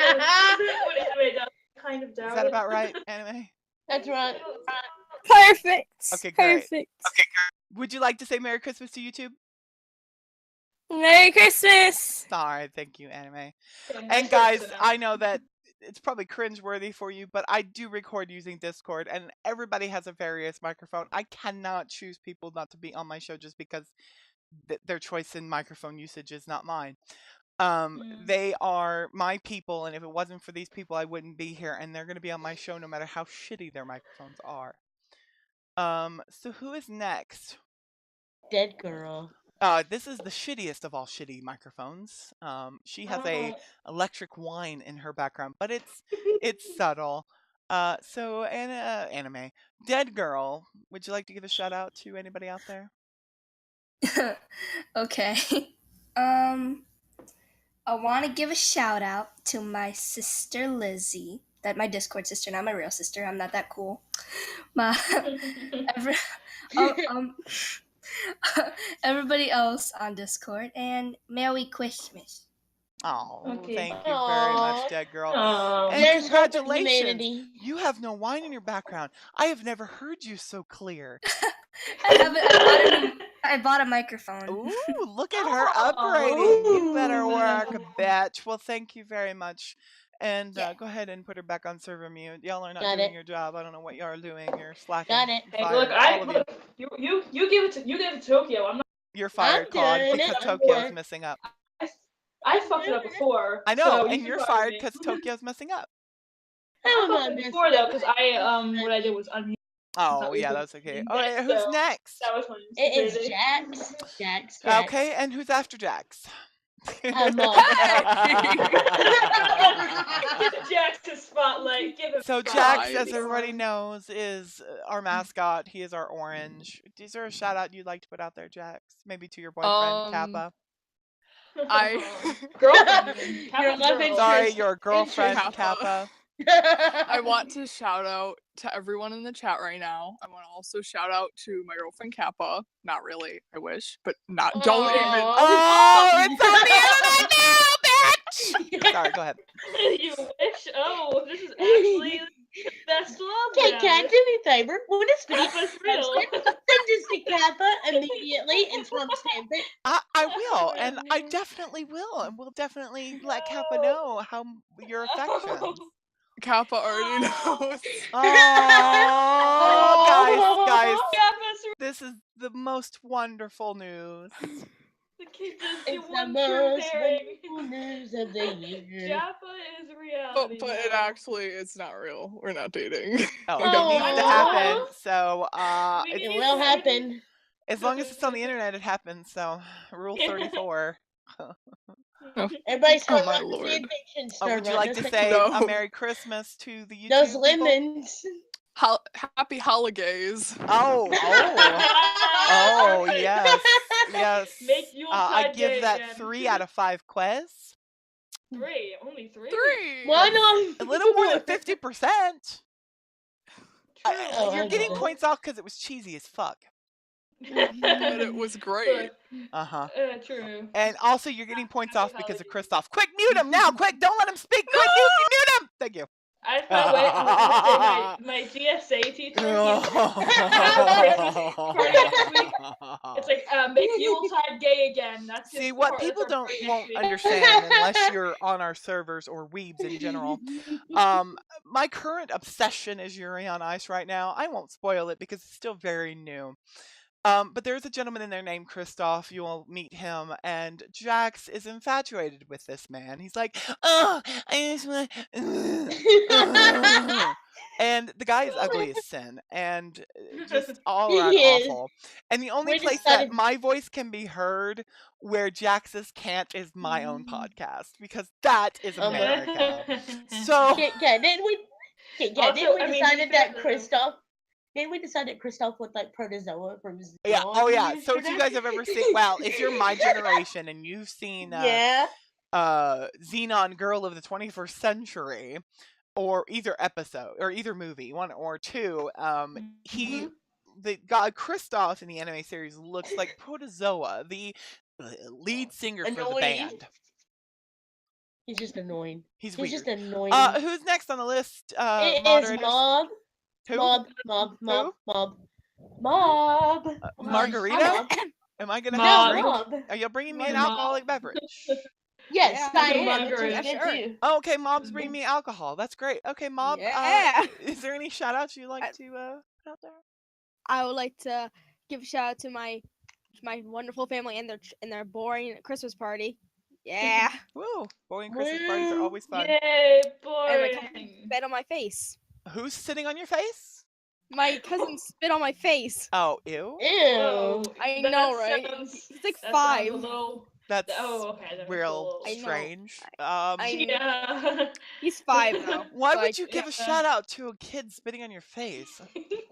Kind of doubt. Is that about right, Anime? That's right. Perfect. Okay, great. Perfect. Okay, great. Would you like to say Merry Christmas to YouTube? Merry Christmas. Sorry, thank you, Anime. And guys, I know that it's probably cringeworthy for you, but I do record using Discord, and everybody has a various microphone. I cannot choose people not to be on my show just because their choice in microphone usage is not mine. They are my people, and if it wasn't for these people, I wouldn't be here, and they're going to be on my show no matter how shitty their microphones are. So who is next? Dead girl. This is the shittiest of all shitty microphones. She has a electric whine in her background, but it's subtle. So Anime, Dead Girl, would you like to give a shout out to anybody out there? Okay. I want to give a shout out to my sister Lizzie. that my Discord sister, not my real sister. I'm not that cool. Everybody else on Discord, and Merry Christmas. Oh, Okay. thank you very much, Aw. dead girl. Aw. And There's hope for congratulations. humanity. You have no wine in your background. I have never heard you so clear. I bought a microphone. Ooh, look at her upgrading. You better Ooh. work, bitch. Well, thank you very much. And Yeah. go ahead and put her back on server mute. Y'all are not Got doing it. your job. I don't know what y'all are doing. You're slacking. Got it. Hey, Fired, look, all of you. you give it to Tokyo. I'm not. You're fired, I'm Claude, doing because it. I'm Tokyo's doing- messing up. I fucked it up before. I know, so and you you're should fired me. because Tokyo's messing up. How I am I fucked it messing before though, up? because I what I did was unmute. Oh, yeah, that's okay. All right, who's So, next? That was funny. It is Jax. Jax. Okay, and who's after Jax? Mom. Give Jax a spotlight. Give him. So spotlight. Jax, as everybody knows, is our mascot. He is our orange. Is there a shout out you'd like to put out there, Jax? Maybe to your boyfriend, Kappa? Girlfriend. Your love interest. Sorry, your girlfriend, Kappa. Kappa. I want to shout out to everyone in the chat right now. I want to also shout out to my girlfriend Kappa. Not really, I wish, but not. Don't even. Oh, it's on the internet now, bitch! Sorry, go ahead. You wish. Oh, this is actually the best love. KitCast, do me a favor. When it's finished, Kappa's real. send this to Kappa immediately and timestamp it. I will, and I definitely will, and we'll definitely let Kappa know how your affections. Kappa already knows. Oh, guys, Kappa's real. this is the most wonderful news. The kid is It's the the one true most pairing. wonderful news of the year. Jaffa is reality. But it now. actually, it's not real. We're not dating. Oh, We it got needs to divorced. happen. So, We it's, It will happen. as long as it's on the internet, it happens. So, Rule 34. Everybody's Oh still my on the lord. fan fiction Would you server. like to Just say No. a Merry Christmas to the YouTube those people? lemons? Happy holidays. Oh, yes, yes. Make Yuletide I give day that again. 3 out of 5 quests. 3, only 3. 3. Why not? A little more than 50%. Oh, You're I getting know. points off because it was cheesy as fuck. But it was great. Uh-huh. True. And also, you're getting points off because of Kristoff. Quick, mute him now! Quick, don't let him speak! Quick, mute him! Thank you. I found my GSA teacher. It's like make Yuletide gay again. That's See, his what part- people that's our won't phrase. understand unless you're on our servers or weebs in general. My current obsession is Yuri on Ice right now. I won't spoil it because it's still very new. But there's a gentleman in there named Kristoff. You will meet him, and Jax is infatuated with this man. He's like, oh, I just want, and the guy is ugly as sin, and just all around He is. awful. And the only We place decided- that my voice can be heard where Jax's can't is my own podcast, because that is Oh my- America. So Didn't we? Also, Didn't we I mean, decide to be that fair, Kristoff? Didn't we decide that Kristoff looked like Protozoa from Xenon? yeah, oh yeah. So if yesterday? you guys have ever seen, well, if you're my generation and you've seen yeah. Xenon Girl of the 21st Century, or either episode or either movie, 1 or 2, the god Kristoff in the anime series looks like Protozoa, the lead singer for the Annoying. band. He's just annoying. He's He's weird. just annoying. Who's next on the list? It is Moderators? Mob. Who? Mob. Who? Mob. Margarita? Am I gonna Mob. have a drink? Mob. Are you bringing me an Mob. alcoholic beverage? Yes, Yeah, I am. Margarita. Which is good Sure. too. Oh, okay, Mob's bringing me alcohol. That's great. Okay, Mob. Yeah. Is there any shout outs you'd like to put out there? I would like to give a shout out to my wonderful family and their boring Christmas party. Yeah. Woo! Boring Christmas parties are always fun. Yay, And my cousin boring. spit on my face. Who's sitting on your face? My cousin spit on my face. Oh, ew. Whoa. I That know, right? sounds- He's like that 5. sounds a little- That's Oh, okay. That makes real a little- I know. strange. Yeah. He's 5 though. Why so would you give a yeah. shout out to a kid spitting on your face?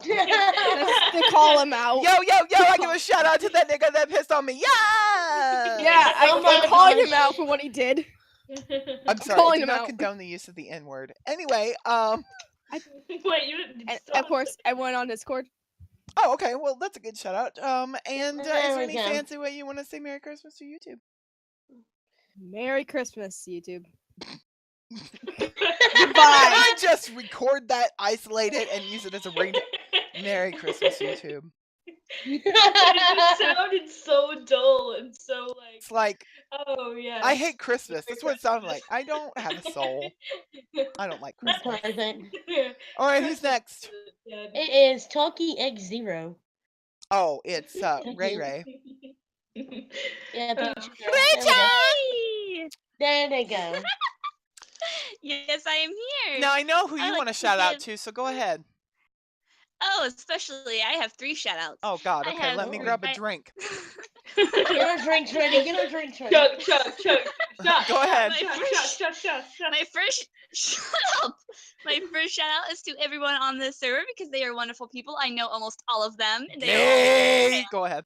to call him out? Yo, I give a shout out to that nigga that pissed on me. Yeah! Yeah, Oh my I'm calling gosh. him out for what he did. I'm sorry, I calling do him not out. condone the use of the N-word. Anyway, Wait, you didn't And stop. of course, everyone on Discord. oh, okay, well, that's a good shout out. And is There there we any go. fancy way you want to say Merry Christmas to YouTube? Merry Christmas, YouTube. I just record that, isolate it, and use it as a ringtone. Merry Christmas, YouTube. It just sounded so dull and so like. It's like, Oh yeah. I hate Christmas. That's what it sounded like. I don't have a soul. I don't like Christmas. Perfect. All right, who's next? It is Talkie X0. Oh, it's Ray Ray. Yeah, Pikachu. Hey! There they go. Yes, I am here. Now I know who I you like want to to shout out give- to, so go ahead. Oh, especially I have 3 shout outs. Oh God, I okay, have- let me grab a drink. Get our drinks ready. Get our drinks ready. Chug. Go ahead. My first shut up. My first shout out is to everyone on this server because they are wonderful people. I know almost all of them. And they are all Yay! Go ahead.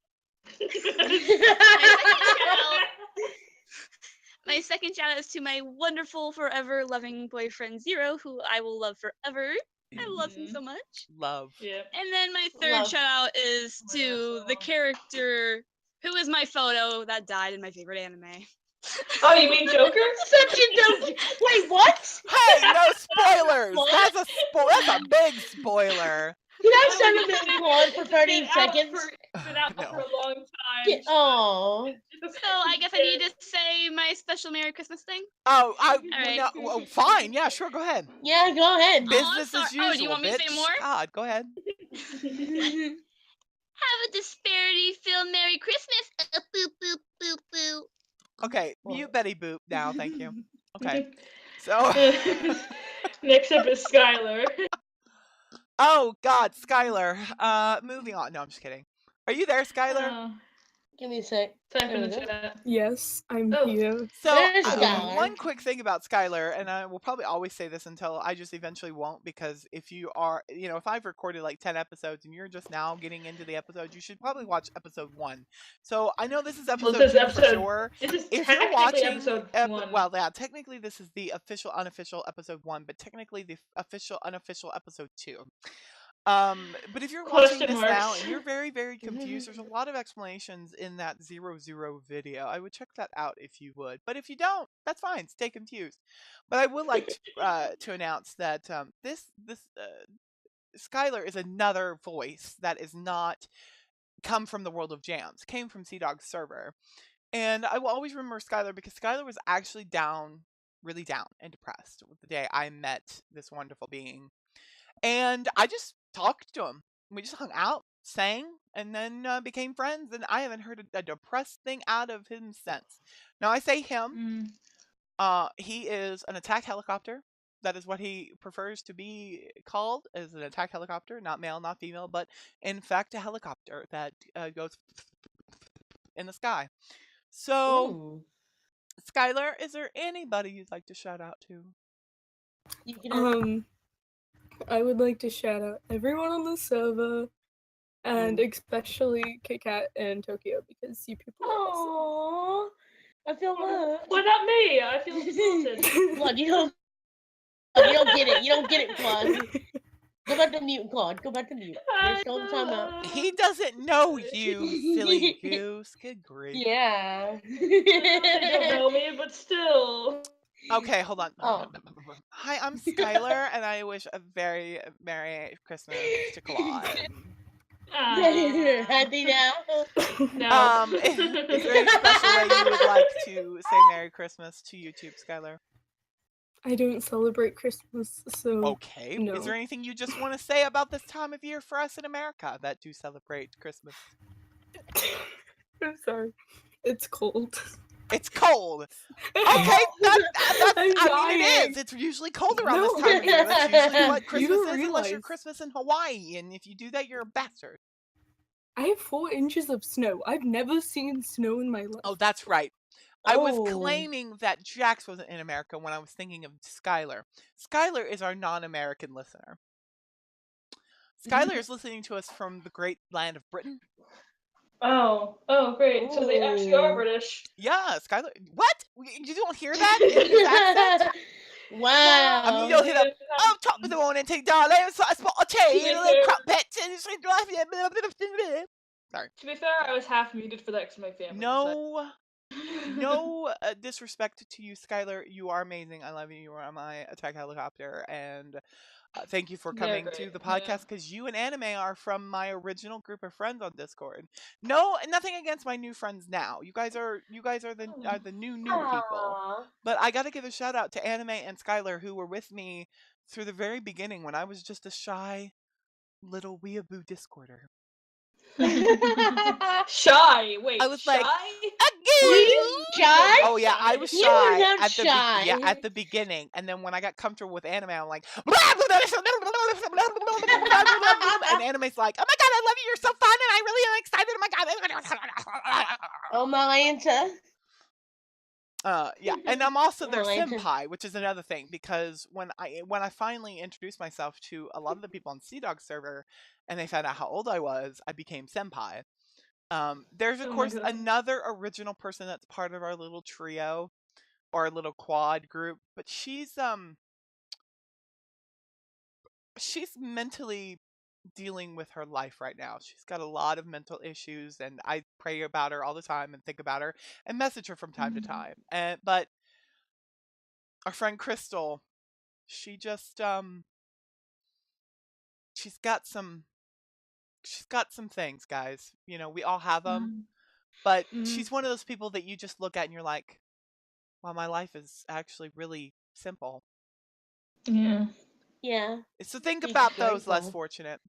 My second shout out is to my wonderful, forever loving boyfriend Zero, who I will love forever. I love him so much. Love. Yeah. And then my third Love. shout out is Oh my to God, the so- character who is my photo that died in my favorite anime. Oh, you mean Joker? Such a dumb. Wait, what? Hey, no spoilers. What? That's a big spoiler. Can I send him in Claude for 30 seconds? Been out No. for a long time. Oh. So I guess I need to say my special Merry Christmas thing. Oh, right. no, well, fine. Yeah, sure. Go ahead. Yeah, go ahead. I'm Business as sorry. usual. Oh, do you want me to say bitch. more? God, go ahead. Have a disparity-filled Merry Christmas. Boop, boop, boop, boop. Okay, Well. mute Betty Boop now. Thank you. Okay. So. Next up is Skylar. Oh God, Skylar. Moving on. No, I'm just kidding. Are you there, Skylar? Give me a sec. Type in There the we go. chat. Yes, I'm Oh. here. So, There's Skylar. one quick thing about Skylar, and I will probably always say this until I just eventually won't, because if you are, if I've recorded like 10 episodes and you're just now getting into the episodes, you should probably watch episode 1. So, I know this is episode this 2 is for episode- sure. This is If you're technically watching, episode 1. well, yeah, technically this is the official, unofficial episode 1, but technically the official, unofficial episode 2. But if you're watching Question this now marks. and you're very, very confused, there's a lot of explanations in that 00 video. I would check that out if you would. But if you don't, that's fine. Stay confused. But I would like to announce that this Skylar is another voice that is not come from the world of jams. Came from Dog's server. And I will always remember Skylar because Skylar was actually down, really down and depressed the day I met this wonderful being. And I just talked to him. We just hung out, sang, and then became friends. And I haven't heard a depressed thing out of him since. Now, I say him. He is an attack helicopter. That is what he prefers to be called, as an attack helicopter. Not male, not female, but in fact a helicopter that goes in the sky. So, Ooh. Skylar, is there anybody you'd like to shout out to? You can I would like to shout out everyone on the server, and especially KitCast and Tokyo, because you people are awesome. Aww. I feel loved. Why not me? I feel insulted. Claude, you don't get it. You don't get it, Claude. Go back to mute, Claude. Go back to mute. You're still in timeout. He doesn't know you, silly goose. Good grief. Yeah. They don't know me, but still. Okay, hold on. Oh. Hi, I'm Skylar, and I wish a very Merry Christmas to Claude. Happy now? No. Is there any special way you would like to say Merry Christmas to YouTube, Skylar? I don't celebrate Christmas, so Okay. no. Is there anything you just want to say about this time of year for us in America that do celebrate Christmas? I'm sorry. It's cold. It's cold. Okay, that's, I'm I mean, it dying. is. It's usually cold around this No. time of year. That's usually what You Christmas don't is, unless you're realize. Christmas in Hawaii. And if you do that, you're a bastard. I have 4 inches of snow. I've never seen snow in my life. Oh, that's right. I was Oh. claiming that Jax wasn't in America when I was thinking of Skylar. Skylar is our non-American listener. Skylar is listening to us from the great land of Britain. Oh, great. So they actually are Ooh. British. Yeah, Skylar. What? You don't hear that in his accent? Wow. I mean, you don't hear that. Oh, top of the morning, take darling, so I spot a tea and a little crop pet and it's Sorry. To be fair, I was half muted for that because my family. No disrespect to you, Skylar. You are amazing. I love you. You are my attack helicopter, and thank you for coming to the podcast because you and Anime are from my original group of friends on Discord. No, nothing against my new friends now. You guys are the new people. Aw. But I got to give a shout out to Anime and Skylar who were with me through the very beginning when I was just a shy little weeaboo Discorder. Shy. Wait, I was shy? like, Were you shy? oh yeah, I was You shy were not at shy. at the beginning, and then when I got comfortable with Anime, I'm like, and Anime's like, oh my god, I love you, you're so fun, and I really am excited. Oh my god. Oh my Atlanta. Yeah, and I'm also their Atlanta. senpai, which is another thing because when I finally introduced myself to a lot of the people on Sea Dog server, and they found out how old I was, I became senpai. There's of Oh my course God. another original person that's part of our little trio or our little quad group, but she's mentally dealing with her life right now. She's got a lot of mental issues, and I pray about her all the time and think about her and message her from time to time. But our friend Crystal, she just she's got some things, guys. You know, we all have them, but she's one of those people that you just look at and you're like, wow, my life is actually really simple. Yeah. Yeah. So think It's about those less grateful. fortunate.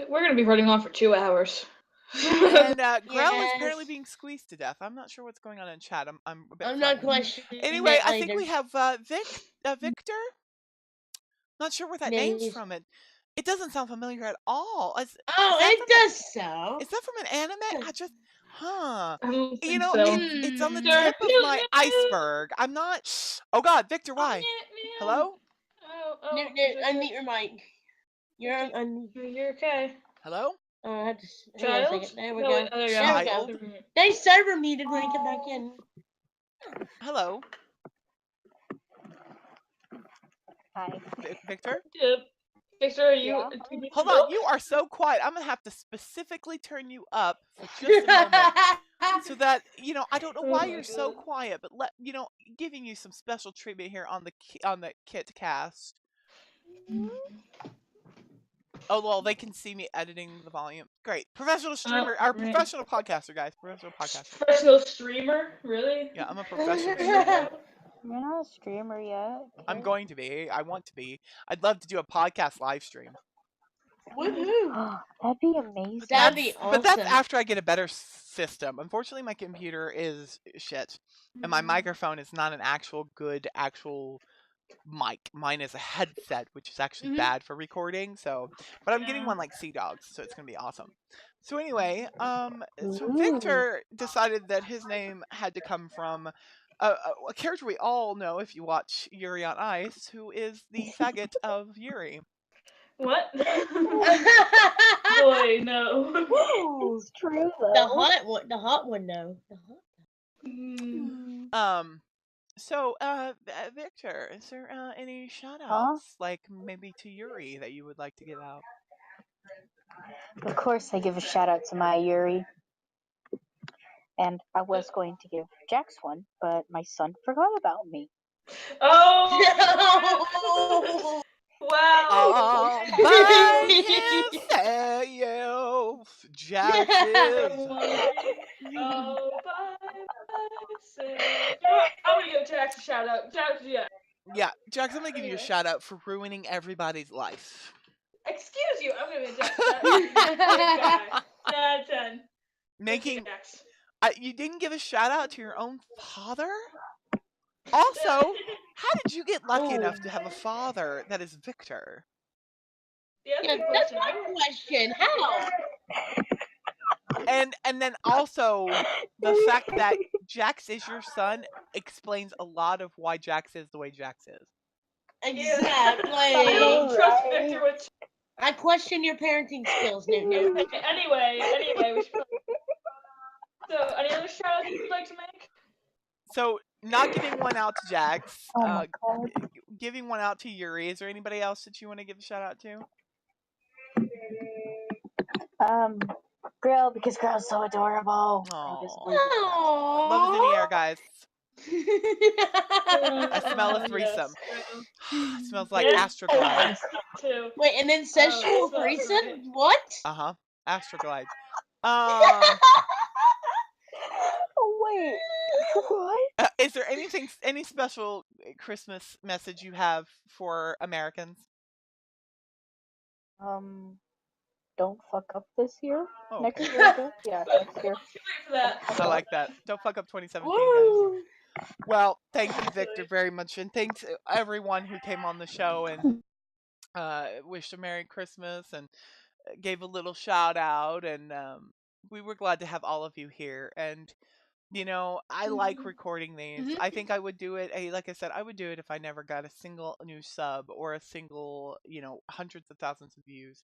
We're gonna be running on for 2 hours. And Grell is Yes. apparently being squeezed to death. I'm not sure what's going on in chat. I'm a bit I'm not frightened. questioning Anyway, that I think either. we have Victor. Not sure where that name's Names. from. It doesn't sound familiar at all. Oh, it does so. Is that from an anime? I just, I don't you think know, so. it's on the tip of my iceberg. I'm not. Oh God, Victor, why? Hello? No, unmute your mic. You're on. You're okay. Hello? I have to. Hang on a Child? second. There we No, go. wait, there you go. There we go. Child? They server muted when he came back in. Hello? Hi. Victor? Yep. Victor, are you? Yeah. Hold on, you are so quiet. I'm gonna have to specifically turn you up for just a moment, so that I don't know why you're so quiet, but giving you some special treatment here on the KitCast. Oh well, they can see me editing the volume. Great, professional streamer, our professional podcaster, guys. Professional streamer, really? Yeah, I'm a professional streamer. You're not a streamer yet. Okay. I'm going to be. I want to be. I'd love to do a podcast live stream. Woohoo! That'd be amazing. That'd be awesome. But that's after I get a better system. Unfortunately, my computer is shit, and my microphone is not an actual mic. Mine is a headset, which is actually bad for recording. So, but I'm getting one like Sea Dogs, so it's gonna be awesome. So anyway, so Victor decided that his name had to come from a character we all know if you watch Yuri on Ice, who is the faggot of Yuri. What? Boy, no. It's true though. The hot one, no. So, Victor, is there any shout-outs, like maybe to Yuri, that you would like to give out? Of course, I give a shout out to my Yuri. And I was going to give Jax one, but my son forgot about me. Oh! Wow! All by himself, Jax is. All by myself. I'm gonna give Jax a shout out. Jax, yeah. Yeah, Jax, I'm gonna give you a shout out for ruining everybody's life. Excuse you, I'm gonna give Jax. Yeah, 10. Making. You didn't give a shout out to your own father? Also, how did you get lucky enough to have a father that is Victor? Yeah, that's my question. How? And then also the fact that Jax is your son explains a lot of why Jax is the way Jax is. Exactly. Trust Victor with. I question your parenting skills, Newton. Anyway, we should. So, any other shout outs you'd like to make? So, not giving one out to Jax. Oh my god. Giving one out to Yuri. Is there anybody else that you want to give a shout out to? Girl, because Girl's so adorable. I just Aww. love it. Love is in the air, guys. I smell a Yes, threesome. true. It smells like Yes, Astroglide. too. Wait, and then sexual it smells threesome? great. What? Astroglide. Oh, wait. What? Is there any special Christmas message you have for Americans? Don't fuck up this year. Oh, Next okay. year, I guess. Yeah, next year. Wait for that. I like that. Don't fuck up 2017, guys. Woo! Well, thank you, Victor, very much, and thanks to everyone who came on the show and wished a Merry Christmas and gave a little shout out, and we were glad to have all of you here. And you know, I like recording these. I think I would do it. Like I said, I would do it if I never got a single new sub or a single, hundreds of thousands of views.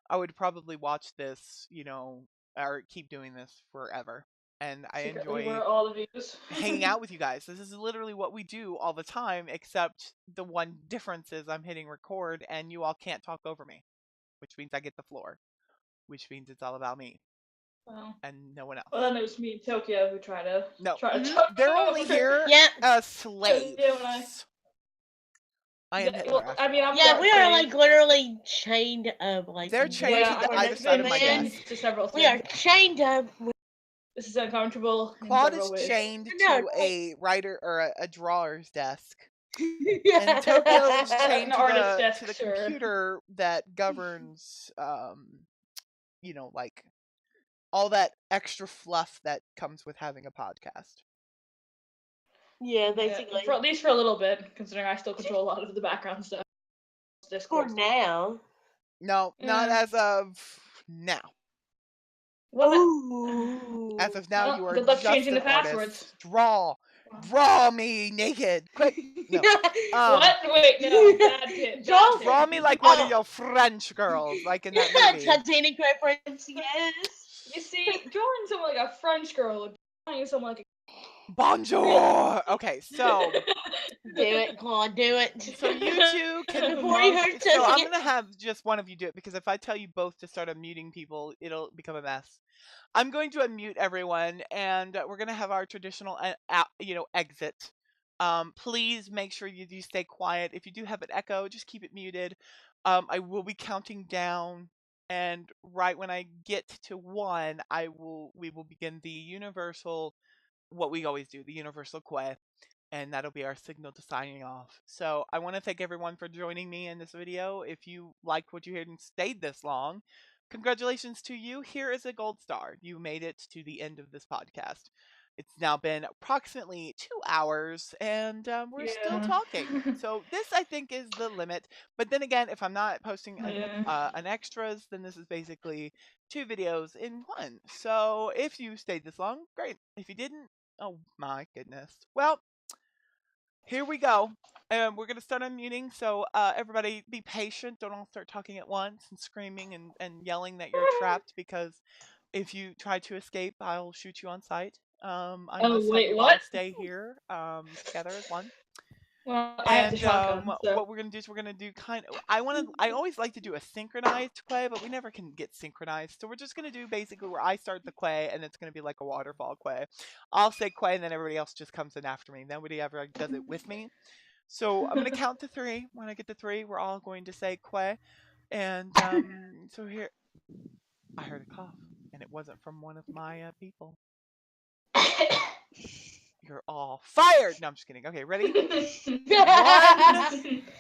I would probably watch this, or keep doing this forever. And I Secretly, enjoy we're all the views. hanging out with you guys. This is literally what we do all the time, except the one difference is I'm hitting record and you all can't talk over me, which means I get the floor, which means it's all about me Well, and no one else. then it was me in Tokyo who try to talk They're over. only here Yeah. as slaves. Yeah, I am Hitler. well, I mean, I'm Yeah, not we are free. like literally chained up. Like They're chained Yeah, to the I'm either side of my chained desk. to several we are things. chained up. This is uncomfortable. in Claude several is ways. chained No, to a writer or a drawer's desk. Yeah. And Tokyo is An chained artist's to desk, the sure. computer that governs, like all that extra fluff that comes with having a podcast. Yeah, Yeah, basically. at least for a little bit, considering I still control a lot of the background stuff. For Discord. now. No, not as of now. Well, Ooh. As of now, Well, you are good luck just changing an the artist. passwords. Draw me naked, quick. No. What? Wait, no, bad kid. Draw- Draw me like one of your French girls, like in that movie. Titanic reference, yes. You see, drawing someone like a French girl would be drawing someone like Bonjour. Okay, so Do it, Claude, do it. so you two can. Before he hurts us So I'm again. gonna have just one of you do it because if I tell you both to start unmuting people, it'll become a mess. I'm going to unmute everyone, and we're gonna have our traditional, exit. Please make sure you do stay quiet. If you do have an echo, just keep it muted. I will be counting down, and right when I get to 1, we will begin the universal, what we always do, the universal quay, and that'll be our signal to signing off. So I want to thank everyone for joining me in this video. If you liked what you heard and stayed this long, congratulations to you. Here is a gold star. You made it to the end of this podcast. It's now been approximately 2 hours, and we're still talking. So this, I think, is the limit. But then again, if I'm not posting an extras, then this is basically 2 videos in 1. So if you stayed this long, great. If you didn't, oh my goodness. Well, here we go. We're going to start unmuting, so everybody be patient. Don't all start talking at once and screaming and yelling that you're trapped, because if you try to escape, I'll shoot you on sight. Unless wait, you what? all stay here together as one. Well, I have the shotgun. So. What we're gonna do is we're gonna do I always like to do a synchronized quay, but we never can get synchronized. So we're just gonna do basically where I start the quay, and it's gonna be like a waterfall quay. I'll say quay, and then everybody else just comes in after me. Nobody ever does it with me. So I'm gonna count to 3. When I get to 3, we're all going to say quay, and so here, I heard a cough, and it wasn't from one of my people. You're all fired. No, I'm just kidding. Okay, ready? 1,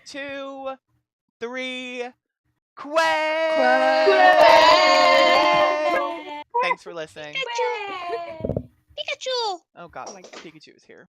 2, 3. Quay! Thanks for listening. Pikachu! Oh god, my Pikachu is here.